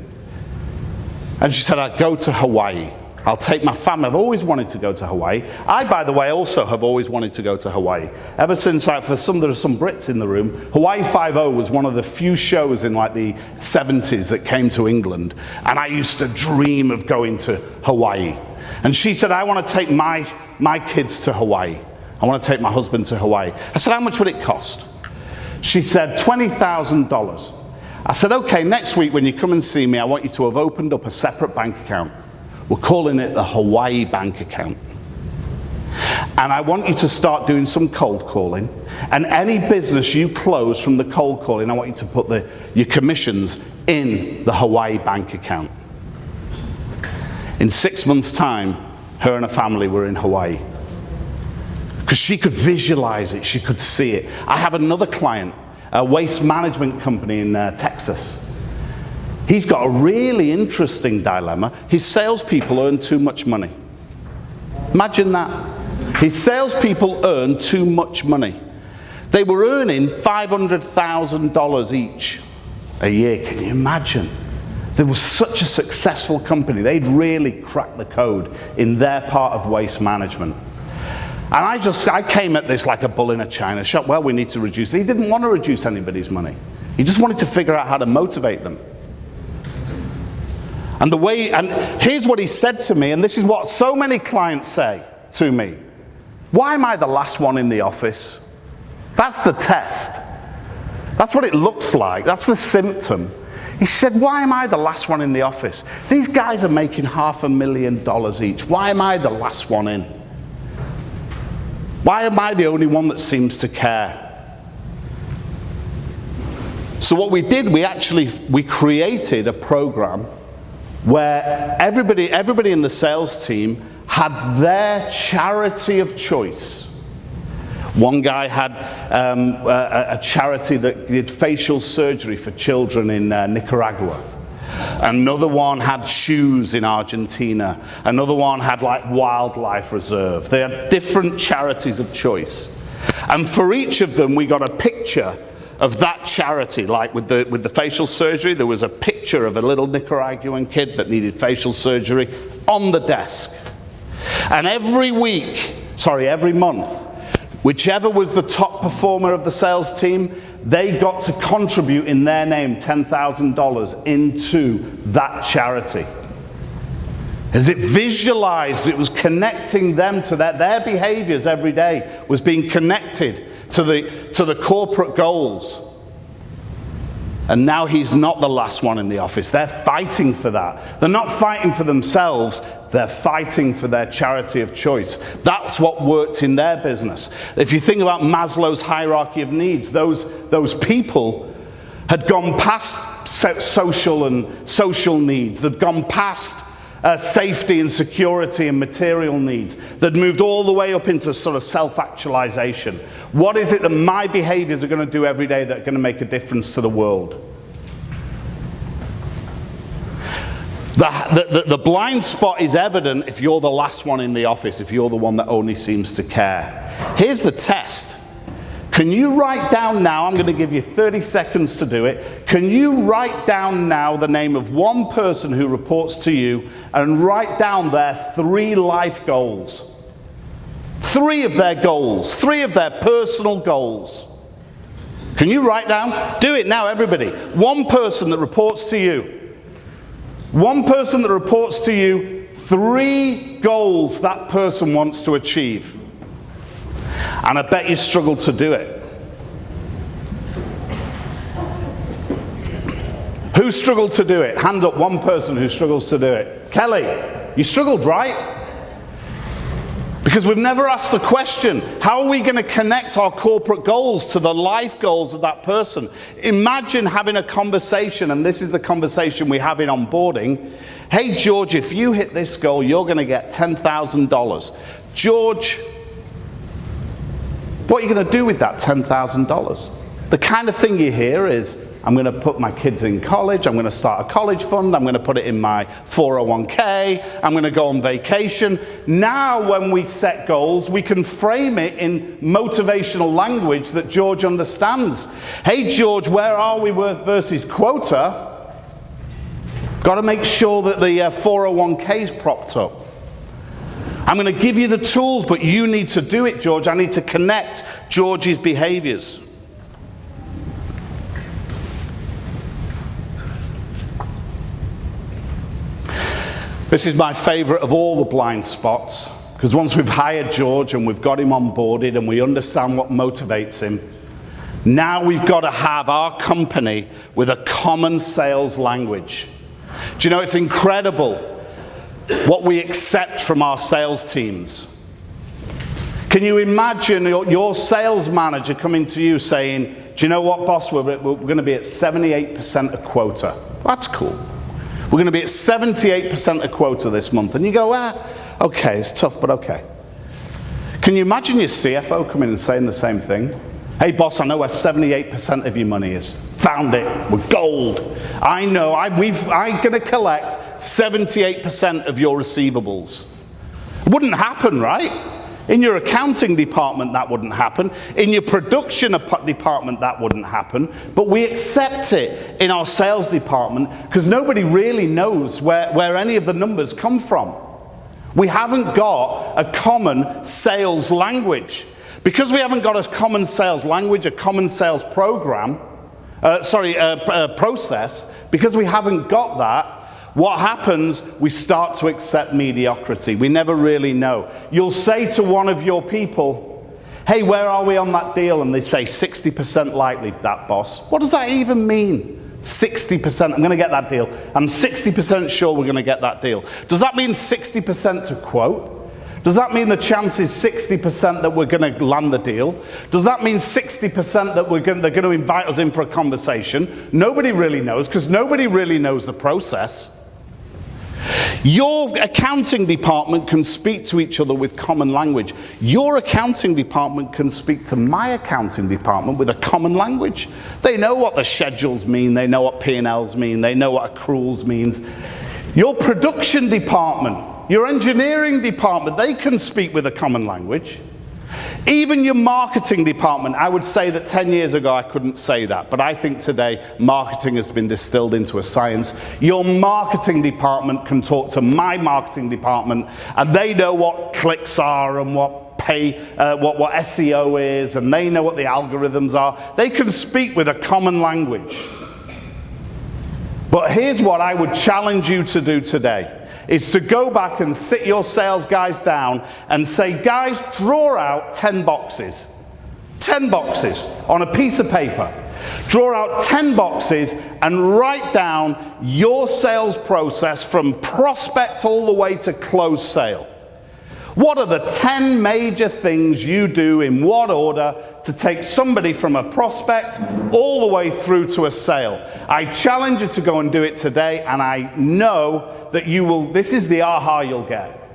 [SPEAKER 1] And she said, I'd go to Hawaii. I'll take my family. I've always wanted to go to Hawaii. I, by the way, also have always wanted to go to Hawaii. Ever since, there are some Brits in the room, Hawaii 5-0 was one of the few shows in like the 70s that came to England. And I used to dream of going to Hawaii. And she said, I want to take my kids to Hawaii. I want to take my husband to Hawaii. I said, how much would it cost? She said, $20,000. I said, okay, next week when you come and see me, I want you to have opened up a separate bank account. We're calling it the Hawaii bank account. And I want you to start doing some cold calling. And any business you close from the cold calling, I want you to put your commissions in the Hawaii bank account. In 6 months' time, her and her family were in Hawaii. Because she could visualize it, she could see it. I have another client, a waste management company in Texas. He's got a really interesting dilemma. His salespeople earn too much money. Imagine that. His salespeople earn too much money. They were earning $500,000 each a year. Can you imagine? There was such a successful company. They'd really cracked the code in their part of waste management. And I came at this like a bull in a china shop. Well, we need to reduce. He didn't want to reduce anybody's money. He just wanted to figure out how to motivate them. And here's what he said to me, and this is what so many clients say to me. Why am I the last one in the office? That's the test. That's what it looks like. That's the symptom. He said, why am I the last one in the office? These guys are making $500,000 each. Why am I the last one in? Why am I the only one that seems to care? So what we did, we created a program where everybody in the sales team had their charity of choice. One guy had a charity that did facial surgery for children in Nicaragua. Another one had shoes in Argentina. Another one had like wildlife reserve. They had different charities of choice. And for each of them, we got a picture of that charity. Like with the facial surgery, there was a picture of a little Nicaraguan kid that needed facial surgery on the desk. And every month, whichever was the top performer of the sales team, they got to contribute in their name $10,000 into that charity. As it visualized, it was connecting them to their behaviors every day was being connected to the corporate goals. And now he's not the last one in the office. They're fighting for that. They're not fighting for themselves. They're fighting for their charity of choice. That's what worked in their business. If you think about Maslow's hierarchy of needs, those people had gone past social needs. They'd gone past safety and security and material needs. They'd moved all the way up into sort of self-actualization. What is it that my behaviors are going to do every day that are going to make a difference to the world? The blind spot is evident if you're the last one in the office, if you're the one that only seems to care. Here's the test. Can you write down now, I'm going to give you 30 seconds to do it, can you write down now the name of one person who reports to you and write down their 3 life goals? 3 of their goals, 3 of their personal goals. Can you write down? Do it now, everybody. One person that reports to you. One person that reports to you, 3 goals that person wants to achieve. And I bet you struggle to do it. Who struggled to do it? Hand up one person who struggles to do it. Kelly, you struggled, right? Because we've never asked the question, how are we going to connect our corporate goals to the life goals of that person? Imagine having a conversation, and this is the conversation we have in onboarding. Hey, George, if you hit this goal, you're going to get $10,000. George, what are you going to do with that $10,000? The kind of thing you hear is, I'm going to put my kids in college, I'm going to start a college fund, I'm going to put it in my 401k, I'm going to go on vacation. Now when we set goals, we can frame it in motivational language that George understands. Hey George, where are we versus quota? Got to make sure that the 401k is propped up. I'm going to give you the tools, but you need to do it, George. I need to connect George's behaviors. This is my favorite of all the blind spots, because once we've hired George and we've got him onboarded and we understand what motivates him, now we've got to have our company with a common sales language. Do you know, it's incredible what we accept from our sales teams. Can you imagine your sales manager coming to you saying, do you know what, boss, we're going to be at 78% of quota. That's cool. We're going to be at 78% of quota this month. And you go, okay, it's tough, but okay. Can you imagine your CFO coming and saying the same thing? Hey, boss, I know where 78% of your money is. Found it. We're gold. I know. I'm going to collect 78% of your receivables. It wouldn't happen, right? In your accounting department, that wouldn't happen. In your production department, that wouldn't happen. But we accept it in our sales department because nobody really knows where any of the numbers come from. We haven't got a common sales language. Because we haven't got a common sales language, a common sales process, because we haven't got that, what happens, we start to accept mediocrity. We never really know. You'll say to one of your people, hey, where are we on that deal? And they say 60% likely, that boss. What does that even mean? 60%, I'm going to get that deal. I'm 60% sure we're going to get that deal. Does that mean 60% to quote? Does that mean the chance is 60% that we're going to land the deal? Does that mean 60% that they're going to invite us in for a conversation? Nobody really knows, because nobody really knows the process. Your accounting department can speak to each other with common language. Your accounting department can speak to my accounting department with a common language. They know what the schedules mean. They know what P&Ls mean. They know what accruals means. Your production department, your engineering department, they can speak with a common language. Even your marketing department, I would say that 10 years ago I couldn't say that, but I think today marketing has been distilled into a science. Your marketing department can talk to my marketing department, and they know what clicks are and what SEO is, and they know what the algorithms are. They can speak with a common language. But here's what I would challenge you to do today. Is to go back and sit your sales guys down and say, guys, draw out 10 boxes. 10 boxes on a piece of paper. Draw out 10 boxes and write down your sales process from prospect all the way to close sale. What are the 10 major things you do in what order to take somebody from a prospect all the way through to a sale? I challenge you to go and do it today, and I know that you will, this is the aha you'll get.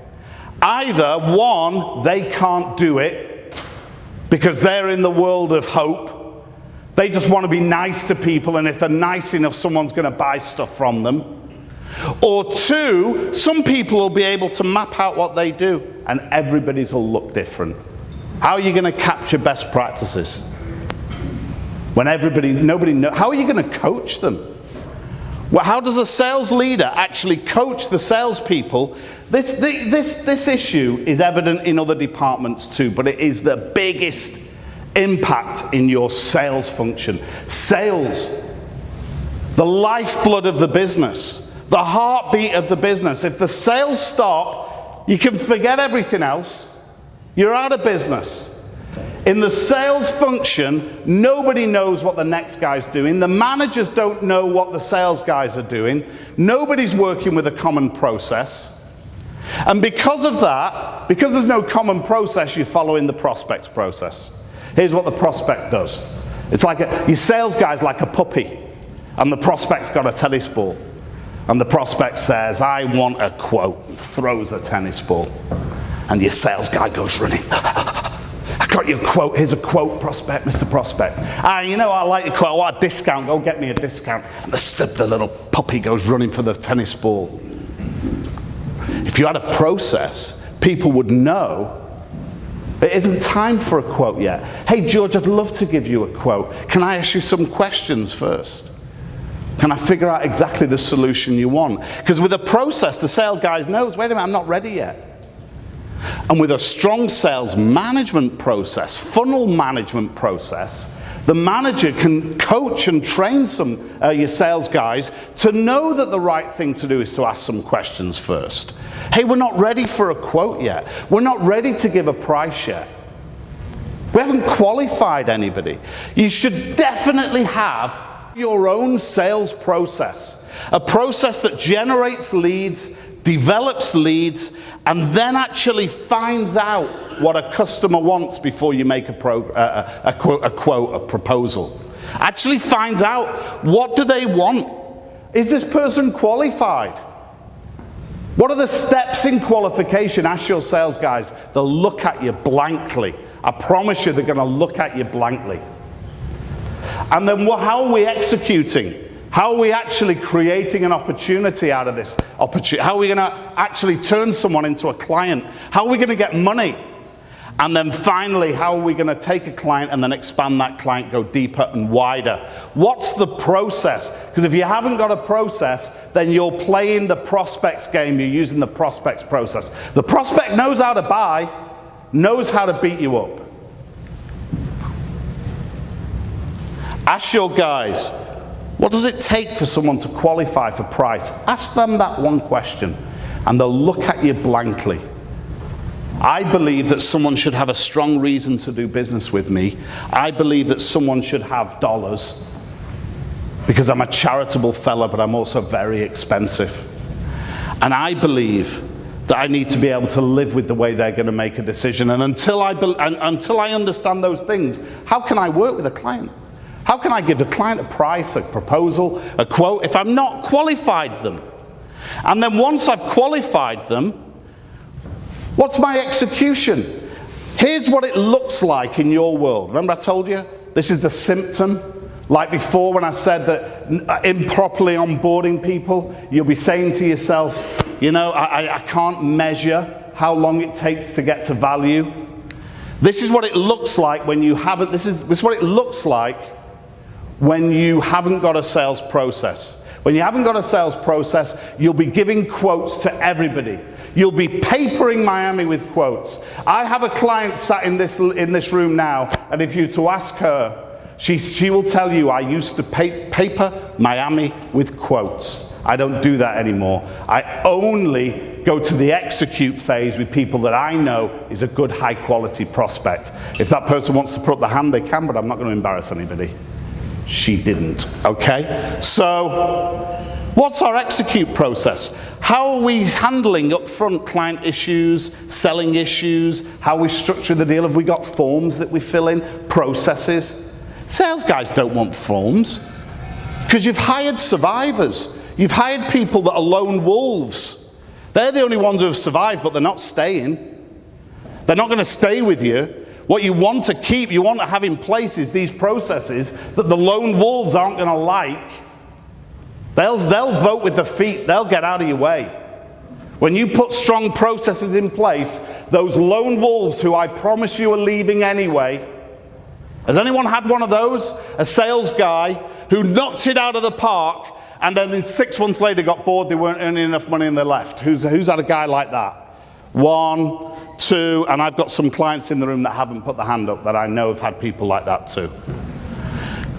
[SPEAKER 1] Either one, they can't do it because they're in the world of hope. They just want to be nice to people, and if they're nice enough, someone's going to buy stuff from them. Or two, some people will be able to map out what they do, and everybody's will look different. How are you going to capture best practices? When nobody knows, how are you going to coach them? Well, how does a sales leader actually coach the salespeople? This issue is evident in other departments too, but it is the biggest impact in your sales function. Sales, the lifeblood of the business, the heartbeat of the business. If the sales stop, you can forget everything else. You're out of business. In the sales function, nobody knows what the next guy's doing. The managers don't know what the sales guys are doing. Nobody's working with a common process. And because of that, because there's no common process, you're following the prospect's process. Here's what the prospect does. It's like your sales guy's like a puppy, and the prospect's got a tennis ball. And the prospect says, I want a quote, and throws a tennis ball. And your sales guy goes running. I got your quote, here's a quote, prospect, Mr. Prospect. You know, I like your quote, I want a discount, go get me a discount. And the little puppy goes running for the tennis ball. If you had a process, people would know it isn't time for a quote yet. Hey George, I'd love to give you a quote. Can I ask you some questions first? Can I figure out exactly the solution you want? Because with a process, the sales guy knows, wait a minute, I'm not ready yet. And with a strong sales management process, funnel management process, the manager can coach and train your sales guys to know that the right thing to do is to ask some questions first. Hey, we're not ready for a quote yet. We're not ready to give a price yet. We haven't qualified anybody. You should definitely have your own sales process, a process that generates leads, develops leads, and then actually finds out what a customer wants before you make a quote, a proposal. Actually finds out, what do they want? Is this person qualified? What are the steps in qualification? Ask your sales guys. They'll look at you blankly. I promise you they're going to look at you blankly. And then how are we executing? How are we actually creating an opportunity out of this opportunity? How are we going to actually turn someone into a client? How are we going to get money? And then finally, how are we going to take a client and then expand that client, go deeper and wider? What's the process? Because if you haven't got a process, then you're playing the prospect's game. You're using the prospect's process. The prospect knows how to buy, knows how to beat you up. Ask your guys, what does it take for someone to qualify for price? Ask them that one question, and they'll look at you blankly. I believe that someone should have a strong reason to do business with me. I believe that someone should have dollars, because I'm a charitable fella, but I'm also very expensive. And I believe that I need to be able to live with the way they're going to make a decision. And until I understand those things, how can I work with a client? How can I give the client a price, a proposal, a quote, if I've not qualified them? And then once I've qualified them, what's my execution? Here's what it looks like in your world. Remember I told you, this is the symptom. Like before when I said that improperly onboarding people, you'll be saying to yourself, you know, I can't measure how long it takes to get to value. This is what it looks like when you haven't, this is what it looks like when you haven't got a sales process. When you haven't got a sales process, you'll be giving quotes to everybody. You'll be papering Miami with quotes. I have a client sat in this room now, and if you were to ask her, she will tell you, I used to paper Miami with quotes. I don't do that anymore. I only go to the execute phase with people that I know is a good high quality prospect. If that person wants to put up the hand, they can, but I'm not going to embarrass anybody. She didn't, okay? So, what's our execute process? How are we handling upfront client issues, selling issues, how we structure the deal? Have we got forms that we fill in, processes? Sales guys don't want forms, because you've hired survivors. You've hired people that are lone wolves. They're the only ones who have survived, but they're not staying. They're not going to stay with you. What you want to keep, you want to have in place is these processes that the lone wolves aren't going to like. They'll vote with their feet. They'll get out of your way. When you put strong processes in place, those lone wolves who I promise you are leaving anyway, Has anyone had one of those? A sales guy who knocked it out of the park and then 6 months later got bored, they weren't earning enough money and they left. Who's had a guy like that? 1, 2, and I've got some clients in the room that haven't put the hand up that I know have had people like that too.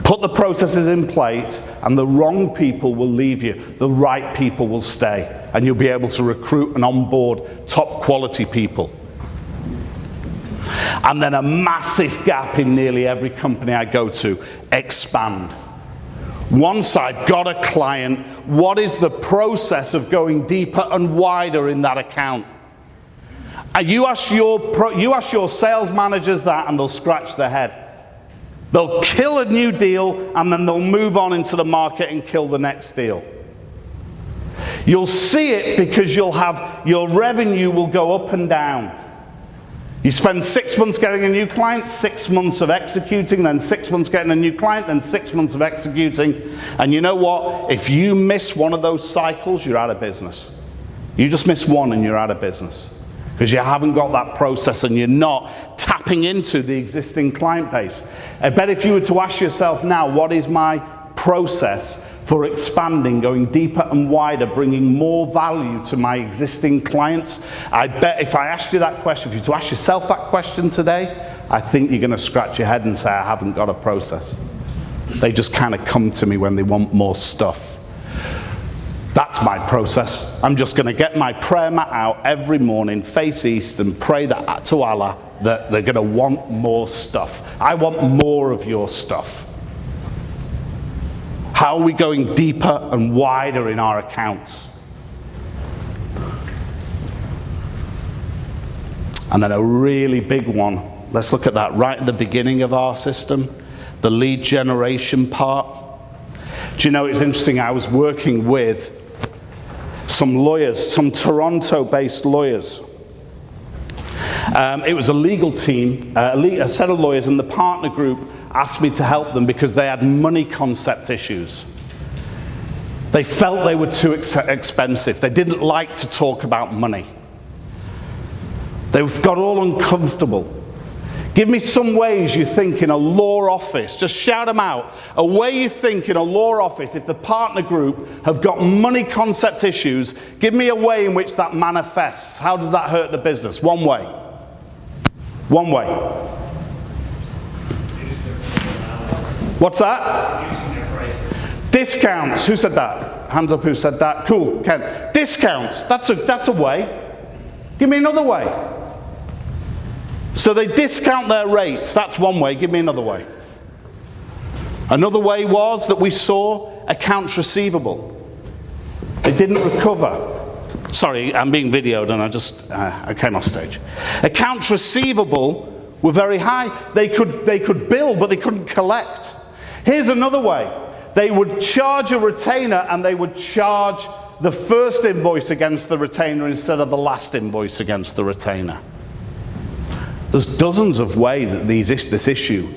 [SPEAKER 1] Put the processes in place and the wrong people will leave you. The right people will stay and you'll be able to recruit and onboard top quality people. And then a massive gap in nearly every company I go to, expand. Once I've got a client, what is the process of going deeper and wider in that account? And you ask your sales managers that and they'll scratch their head. They'll kill a new deal and then they'll move on into the market and kill the next deal. You'll see it because your revenue will go up and down. You spend 6 months getting a new client, 6 months of executing, then 6 months getting a new client, then 6 months of executing. And you know what? If you miss one of those cycles, you're out of business. You just miss one and you're out of business. Because you haven't got that process and you're not tapping into the existing client base. I bet if you were to ask yourself now, what is my process for expanding, going deeper and wider, bringing more value to my existing clients? I bet if I asked you that question, if you were to ask yourself that question today, I think you're going to scratch your head and say, I haven't got a process. They just kind of come to me when they want more stuff. That's my process. I'm just going to get my prayer mat out every morning, face east, and pray that to Allah that they're going to want more stuff. I want more of your stuff. How are we going deeper and wider in our accounts? And then a really big one. Let's look at that right at the beginning of our system, the lead generation part. Do you know, it's interesting, I was working with some lawyers, some Toronto-based lawyers. It was a legal team, a set of lawyers, and the partner group asked me to help them because they had money concept issues. They felt they were too expensive. They didn't like to talk about money. They got all uncomfortable. Give me some ways you think in a law office, just shout them out, a way you think in a law office if the partner group have got money concept issues, give me a way in which that manifests. How does that hurt the business? One way. One way. What's that? Discounts. Who said that? Hands up who said that. Cool, Ken. Discounts. That's a way. Give me another way. So they discount their rates. That's one way. Give me another way. Another way was that we saw accounts receivable. They didn't recover. Sorry, I'm being videoed and I came off stage. Accounts receivable were very high. They could bill, but they couldn't collect. Here's another way. They would charge a retainer and they would charge the first invoice against the retainer instead of the last invoice against the retainer. There's dozens of ways that this issue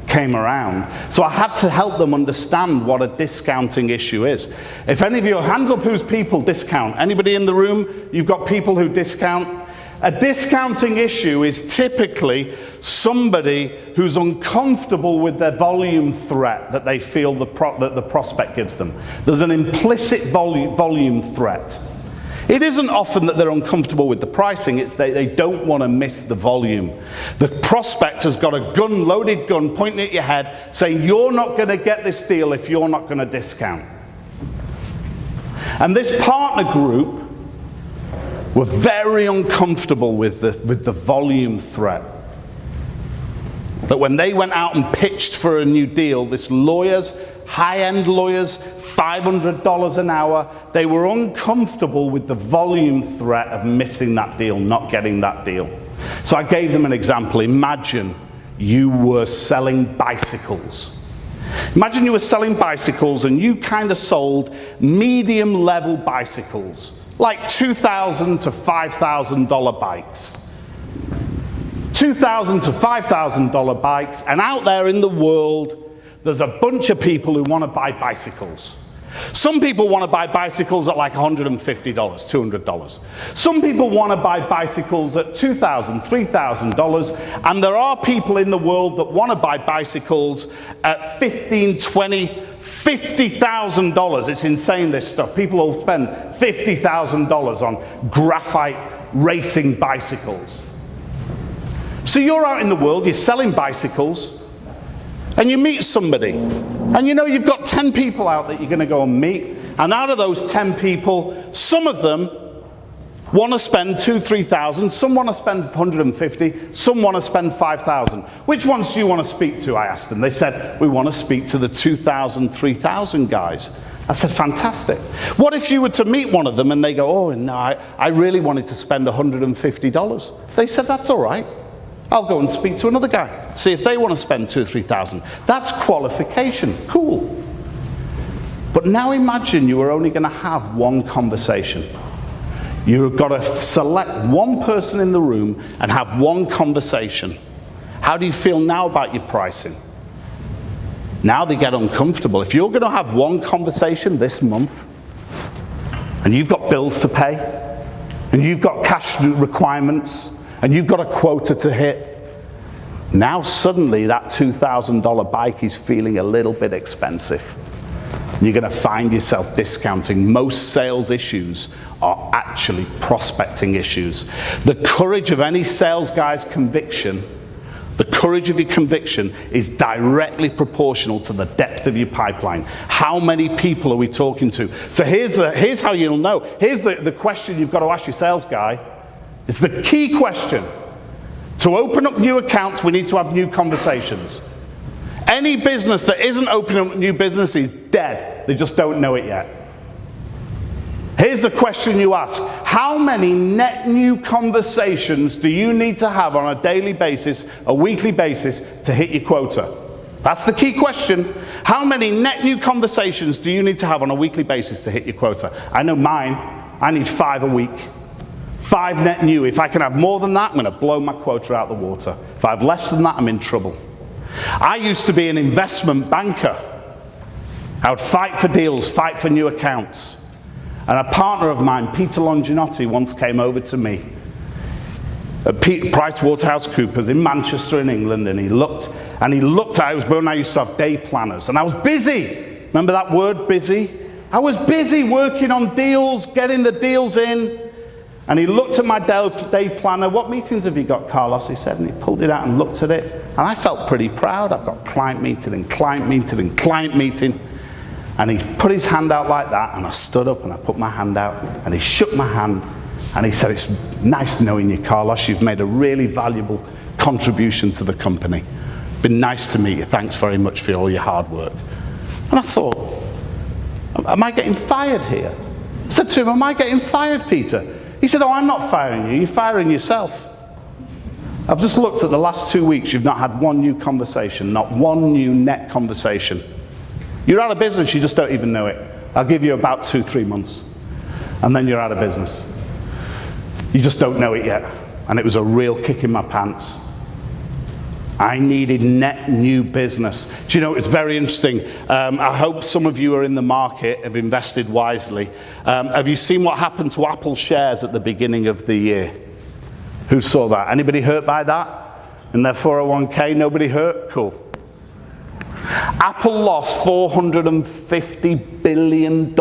[SPEAKER 1] came around. So I had to help them understand what a discounting issue is. If any of you, hands up whose people discount. Anybody in the room, you've got people who discount? A discounting issue is typically somebody who's uncomfortable with their volume threat that they feel that the prospect gives them. There's an implicit volume threat. It isn't often that they're uncomfortable with the pricing, it's they don't want to miss the volume. The prospect has got a loaded gun pointing at your head saying you're not going to get this deal if you're not going to discount. And this partner group were very uncomfortable with the volume threat. That when they went out and pitched for a new deal, this high-end lawyers, $500 an hour, they were uncomfortable with the volume threat of missing that deal, not getting that deal. So I gave them an example. Imagine you were selling bicycles. Imagine you were selling bicycles and you kind of sold medium-level bicycles, like $2,000 to $5,000 bikes. $2,000 to $5,000 bikes, and out there in the world, there's a bunch of people who want to buy bicycles. Some people want to buy bicycles at like $150, $200. Some people want to buy bicycles at $2,000, $3,000. And there are people in the world that want to buy bicycles at $15,000, $20,000, $50,000. It's insane, this stuff. People will spend $50,000 on graphite racing bicycles. So you're out in the world, you're selling bicycles, and you meet somebody, and you know you've got 10 people out that you're going to go and meet, and out of those 10 people, some of them want to spend $2,000, $3,000, some want to spend $150, some want to spend $5,000. Which ones do you want to speak to, I asked them. They said, we want to speak to the $2,000, $3,000 guys. I said, fantastic. What if you were to meet one of them and they go, oh no, I really wanted to spend $150. They said, that's all right. I'll go and speak to another guy, see if they want to spend $2,000 or $3,000. That's qualification, cool. But now imagine you were only going to have one conversation. You've got to select one person in the room and have one conversation. How do you feel now about your pricing? Now they get uncomfortable. If you're going to have one conversation this month, and you've got bills to pay, and you've got cash requirements, and you've got a quota to hit, now suddenly that $2,000 bike is feeling a little bit expensive. You're going to find yourself discounting. Most sales issues are actually prospecting issues. The courage of any sales guy's conviction, the courage of your conviction is directly proportional to the depth of your pipeline. How many people are we talking to? So here's how you'll know. Here's the question you've got to ask your sales guy. It's the key question. To open up new accounts, we need to have new conversations. Any business that isn't opening up new business is dead. They just don't know it yet. Here's the question you ask. How many net new conversations do you need to have on a daily basis, a weekly basis, to hit your quota? That's the key question. How many net new conversations do you need to have on a weekly basis to hit your quota? I know mine. I need 5 a week. 5 net new. If I can have more than that, I'm going to blow my quota out the water. If I have less than that, I'm in trouble. I used to be an investment banker. I would fight for deals, fight for new accounts. And a partner of mine, Peter Longinotti, once came over to me at PricewaterhouseCoopers in Manchester in England, and he looked at, it was when I used to have day planners, and I was busy. Remember that word, busy? I was busy working on deals, getting the deals in. And he looked at my day planner. What meetings have you got, Carlos? He said, and he pulled it out and looked at it. And I felt pretty proud. I've got client meeting and client meeting and client meeting. And he put his hand out like that, and I stood up and I put my hand out, and he shook my hand, and he said, it's nice knowing you, Carlos. You've made a really valuable contribution to the company. Been nice to meet you. Thanks very much for all your hard work. And I thought, am I getting fired here? I said to him, am I getting fired, Peter? He said, oh, I'm not firing you, you're firing yourself. I've just looked at the last 2 weeks, you've not had one new conversation, not one new net conversation. You're out of business, you just don't even know it. I'll give you about 2-3 months, and then you're out of business. You just don't know it yet. And it was a real kick in my pants. I needed net new business. Do you know, it's very interesting. I hope some of you are in the market, have invested wisely. Have you seen what happened to Apple shares at the beginning of the year? Who saw that? Anybody hurt by that? In their 401k, nobody hurt? Cool. Apple lost $450 billion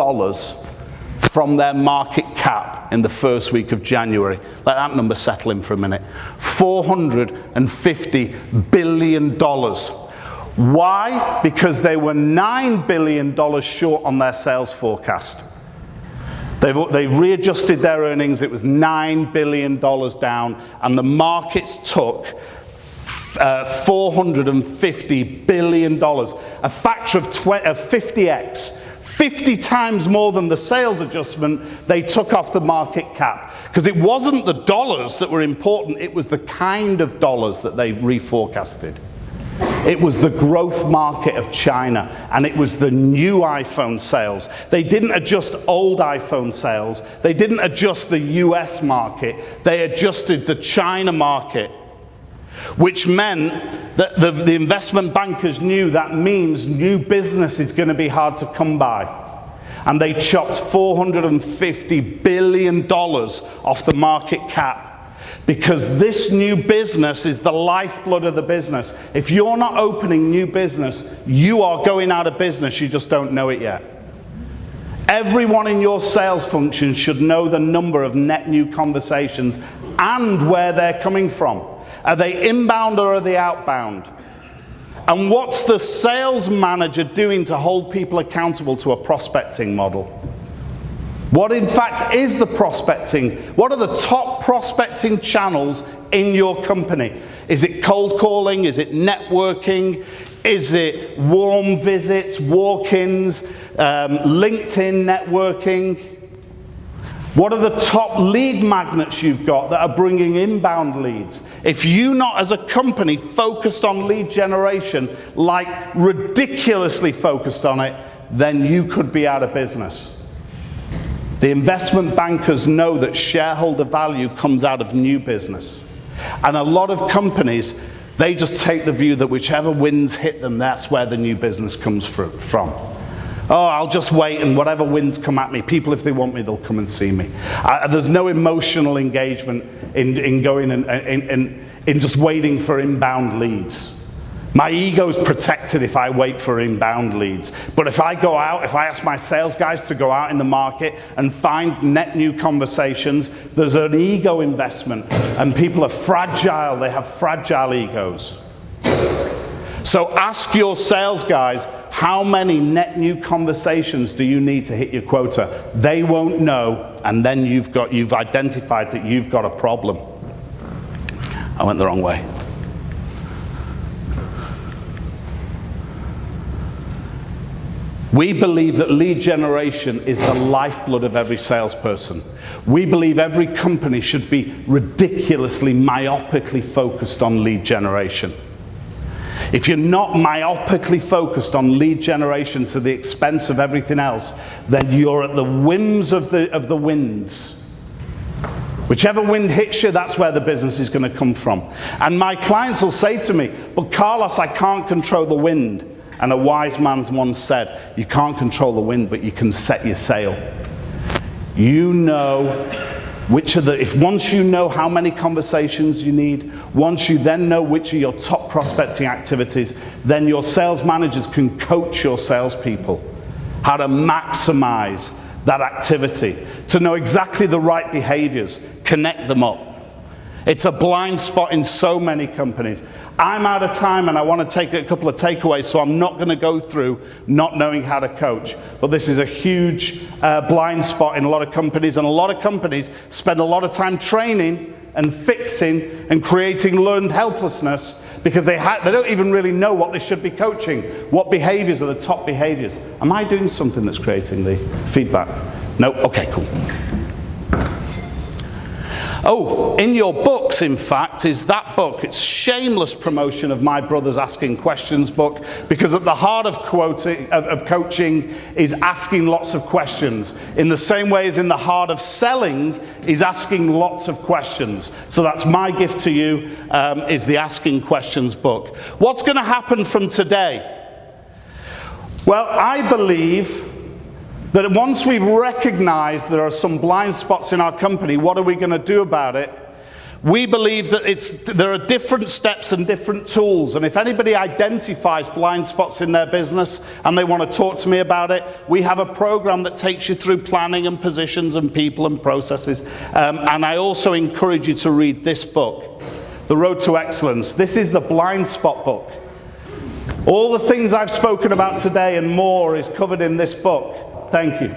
[SPEAKER 1] from their market cap in the first week of January. Let that number settle in for a minute. $450 billion. Why? Because they were $9 billion short on their sales forecast. They readjusted their earnings. It was $9 billion down, and the markets took $450 billion, a factor of 50x. 50 times more than the sales adjustment they took off the market cap. Because it wasn't the dollars that were important, it was the kind of dollars that they reforecasted. It was the growth market of China, and it was the new iPhone sales. They didn't adjust old iPhone sales. They didn't adjust the US market. They adjusted the China market, which meant that the investment bankers knew that means new business is going to be hard to come by. and they chopped $450 billion off the market cap. Because this new business is the lifeblood of the business. If you're not opening new business, you are going out of business, you just don't know it yet. Everyone in your sales function should know the number of net new conversations and where they're coming from. Are they inbound or are they outbound? And what's the sales manager doing to hold people accountable to a prospecting model? What in fact is the prospecting? What are the top prospecting channels in your company? Is it cold calling? Is it networking? Is it warm visits, walk-ins, LinkedIn networking? What are the top lead magnets you've got that are bringing inbound leads? If you not as a company focused on lead generation, like ridiculously focused on it, then you could be out of business. The investment bankers know that shareholder value comes out of new business. And a lot of companies, they just take the view that whichever winds hit them, that's where the new business comes from. Oh, I'll just wait, and whatever winds come at me, people, if they want me, they'll come and see me. There's no emotional engagement in going and in just waiting for inbound leads. My ego's protected if I wait for inbound leads. But if I go out, if I ask my sales guys to go out in the market and find net new conversations, there's an ego investment. And people are fragile, they have fragile egos. So ask your sales guys, how many net new conversations do you need to hit your quota? They won't know, and then you've identified that you've got a problem. I went the wrong way. We believe that lead generation is the lifeblood of every salesperson. We believe every company should be ridiculously myopically focused on lead generation. If you're not myopically focused on lead generation to the expense of everything else, then you're at the whims of the winds. Whichever wind hits you, that's where the business is going to come from. And my clients will say to me, but Carlos, I can't control the wind. And a wise man once said, you can't control the wind, but you can set your sail. You know if once you know how many conversations you need, once you then know which are your top prospecting activities, then your sales managers can coach your salespeople how to maximize that activity, to know exactly the right behaviors, connect them up. It's a blind spot in so many companies. I'm out of time and I want to take a couple of takeaways, so I'm not going to go through not knowing how to coach. But this is a huge blind spot in a lot of companies, and a lot of companies spend a lot of time training and fixing and creating learned helplessness because they don't even really know what they should be coaching. What behaviors are the top behaviors? Am I doing something that's creating the feedback? No? Okay, cool. Oh, in your books, in fact, is that book. It's shameless promotion of my brother's Asking Questions book, because at the heart of coaching is asking lots of questions. In the same way as in the heart of selling is asking lots of questions. So that's my gift to you, is the Asking Questions book. What's going to happen from today? Well, I believe that once we've recognized there are some blind spots in our company, what are we going to do about it? We believe that there are different steps and different tools, and if anybody identifies blind spots in their business and they want to talk to me about it, we have a program that takes you through planning and positions and people and processes. And I also encourage you to read this book, The Road to Excellence. This is the blind spot book. All the things I've spoken about today and more is covered in this book. Thank you.
[SPEAKER 2] Big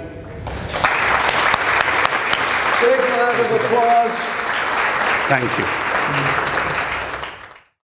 [SPEAKER 2] round of applause.
[SPEAKER 1] Thank you.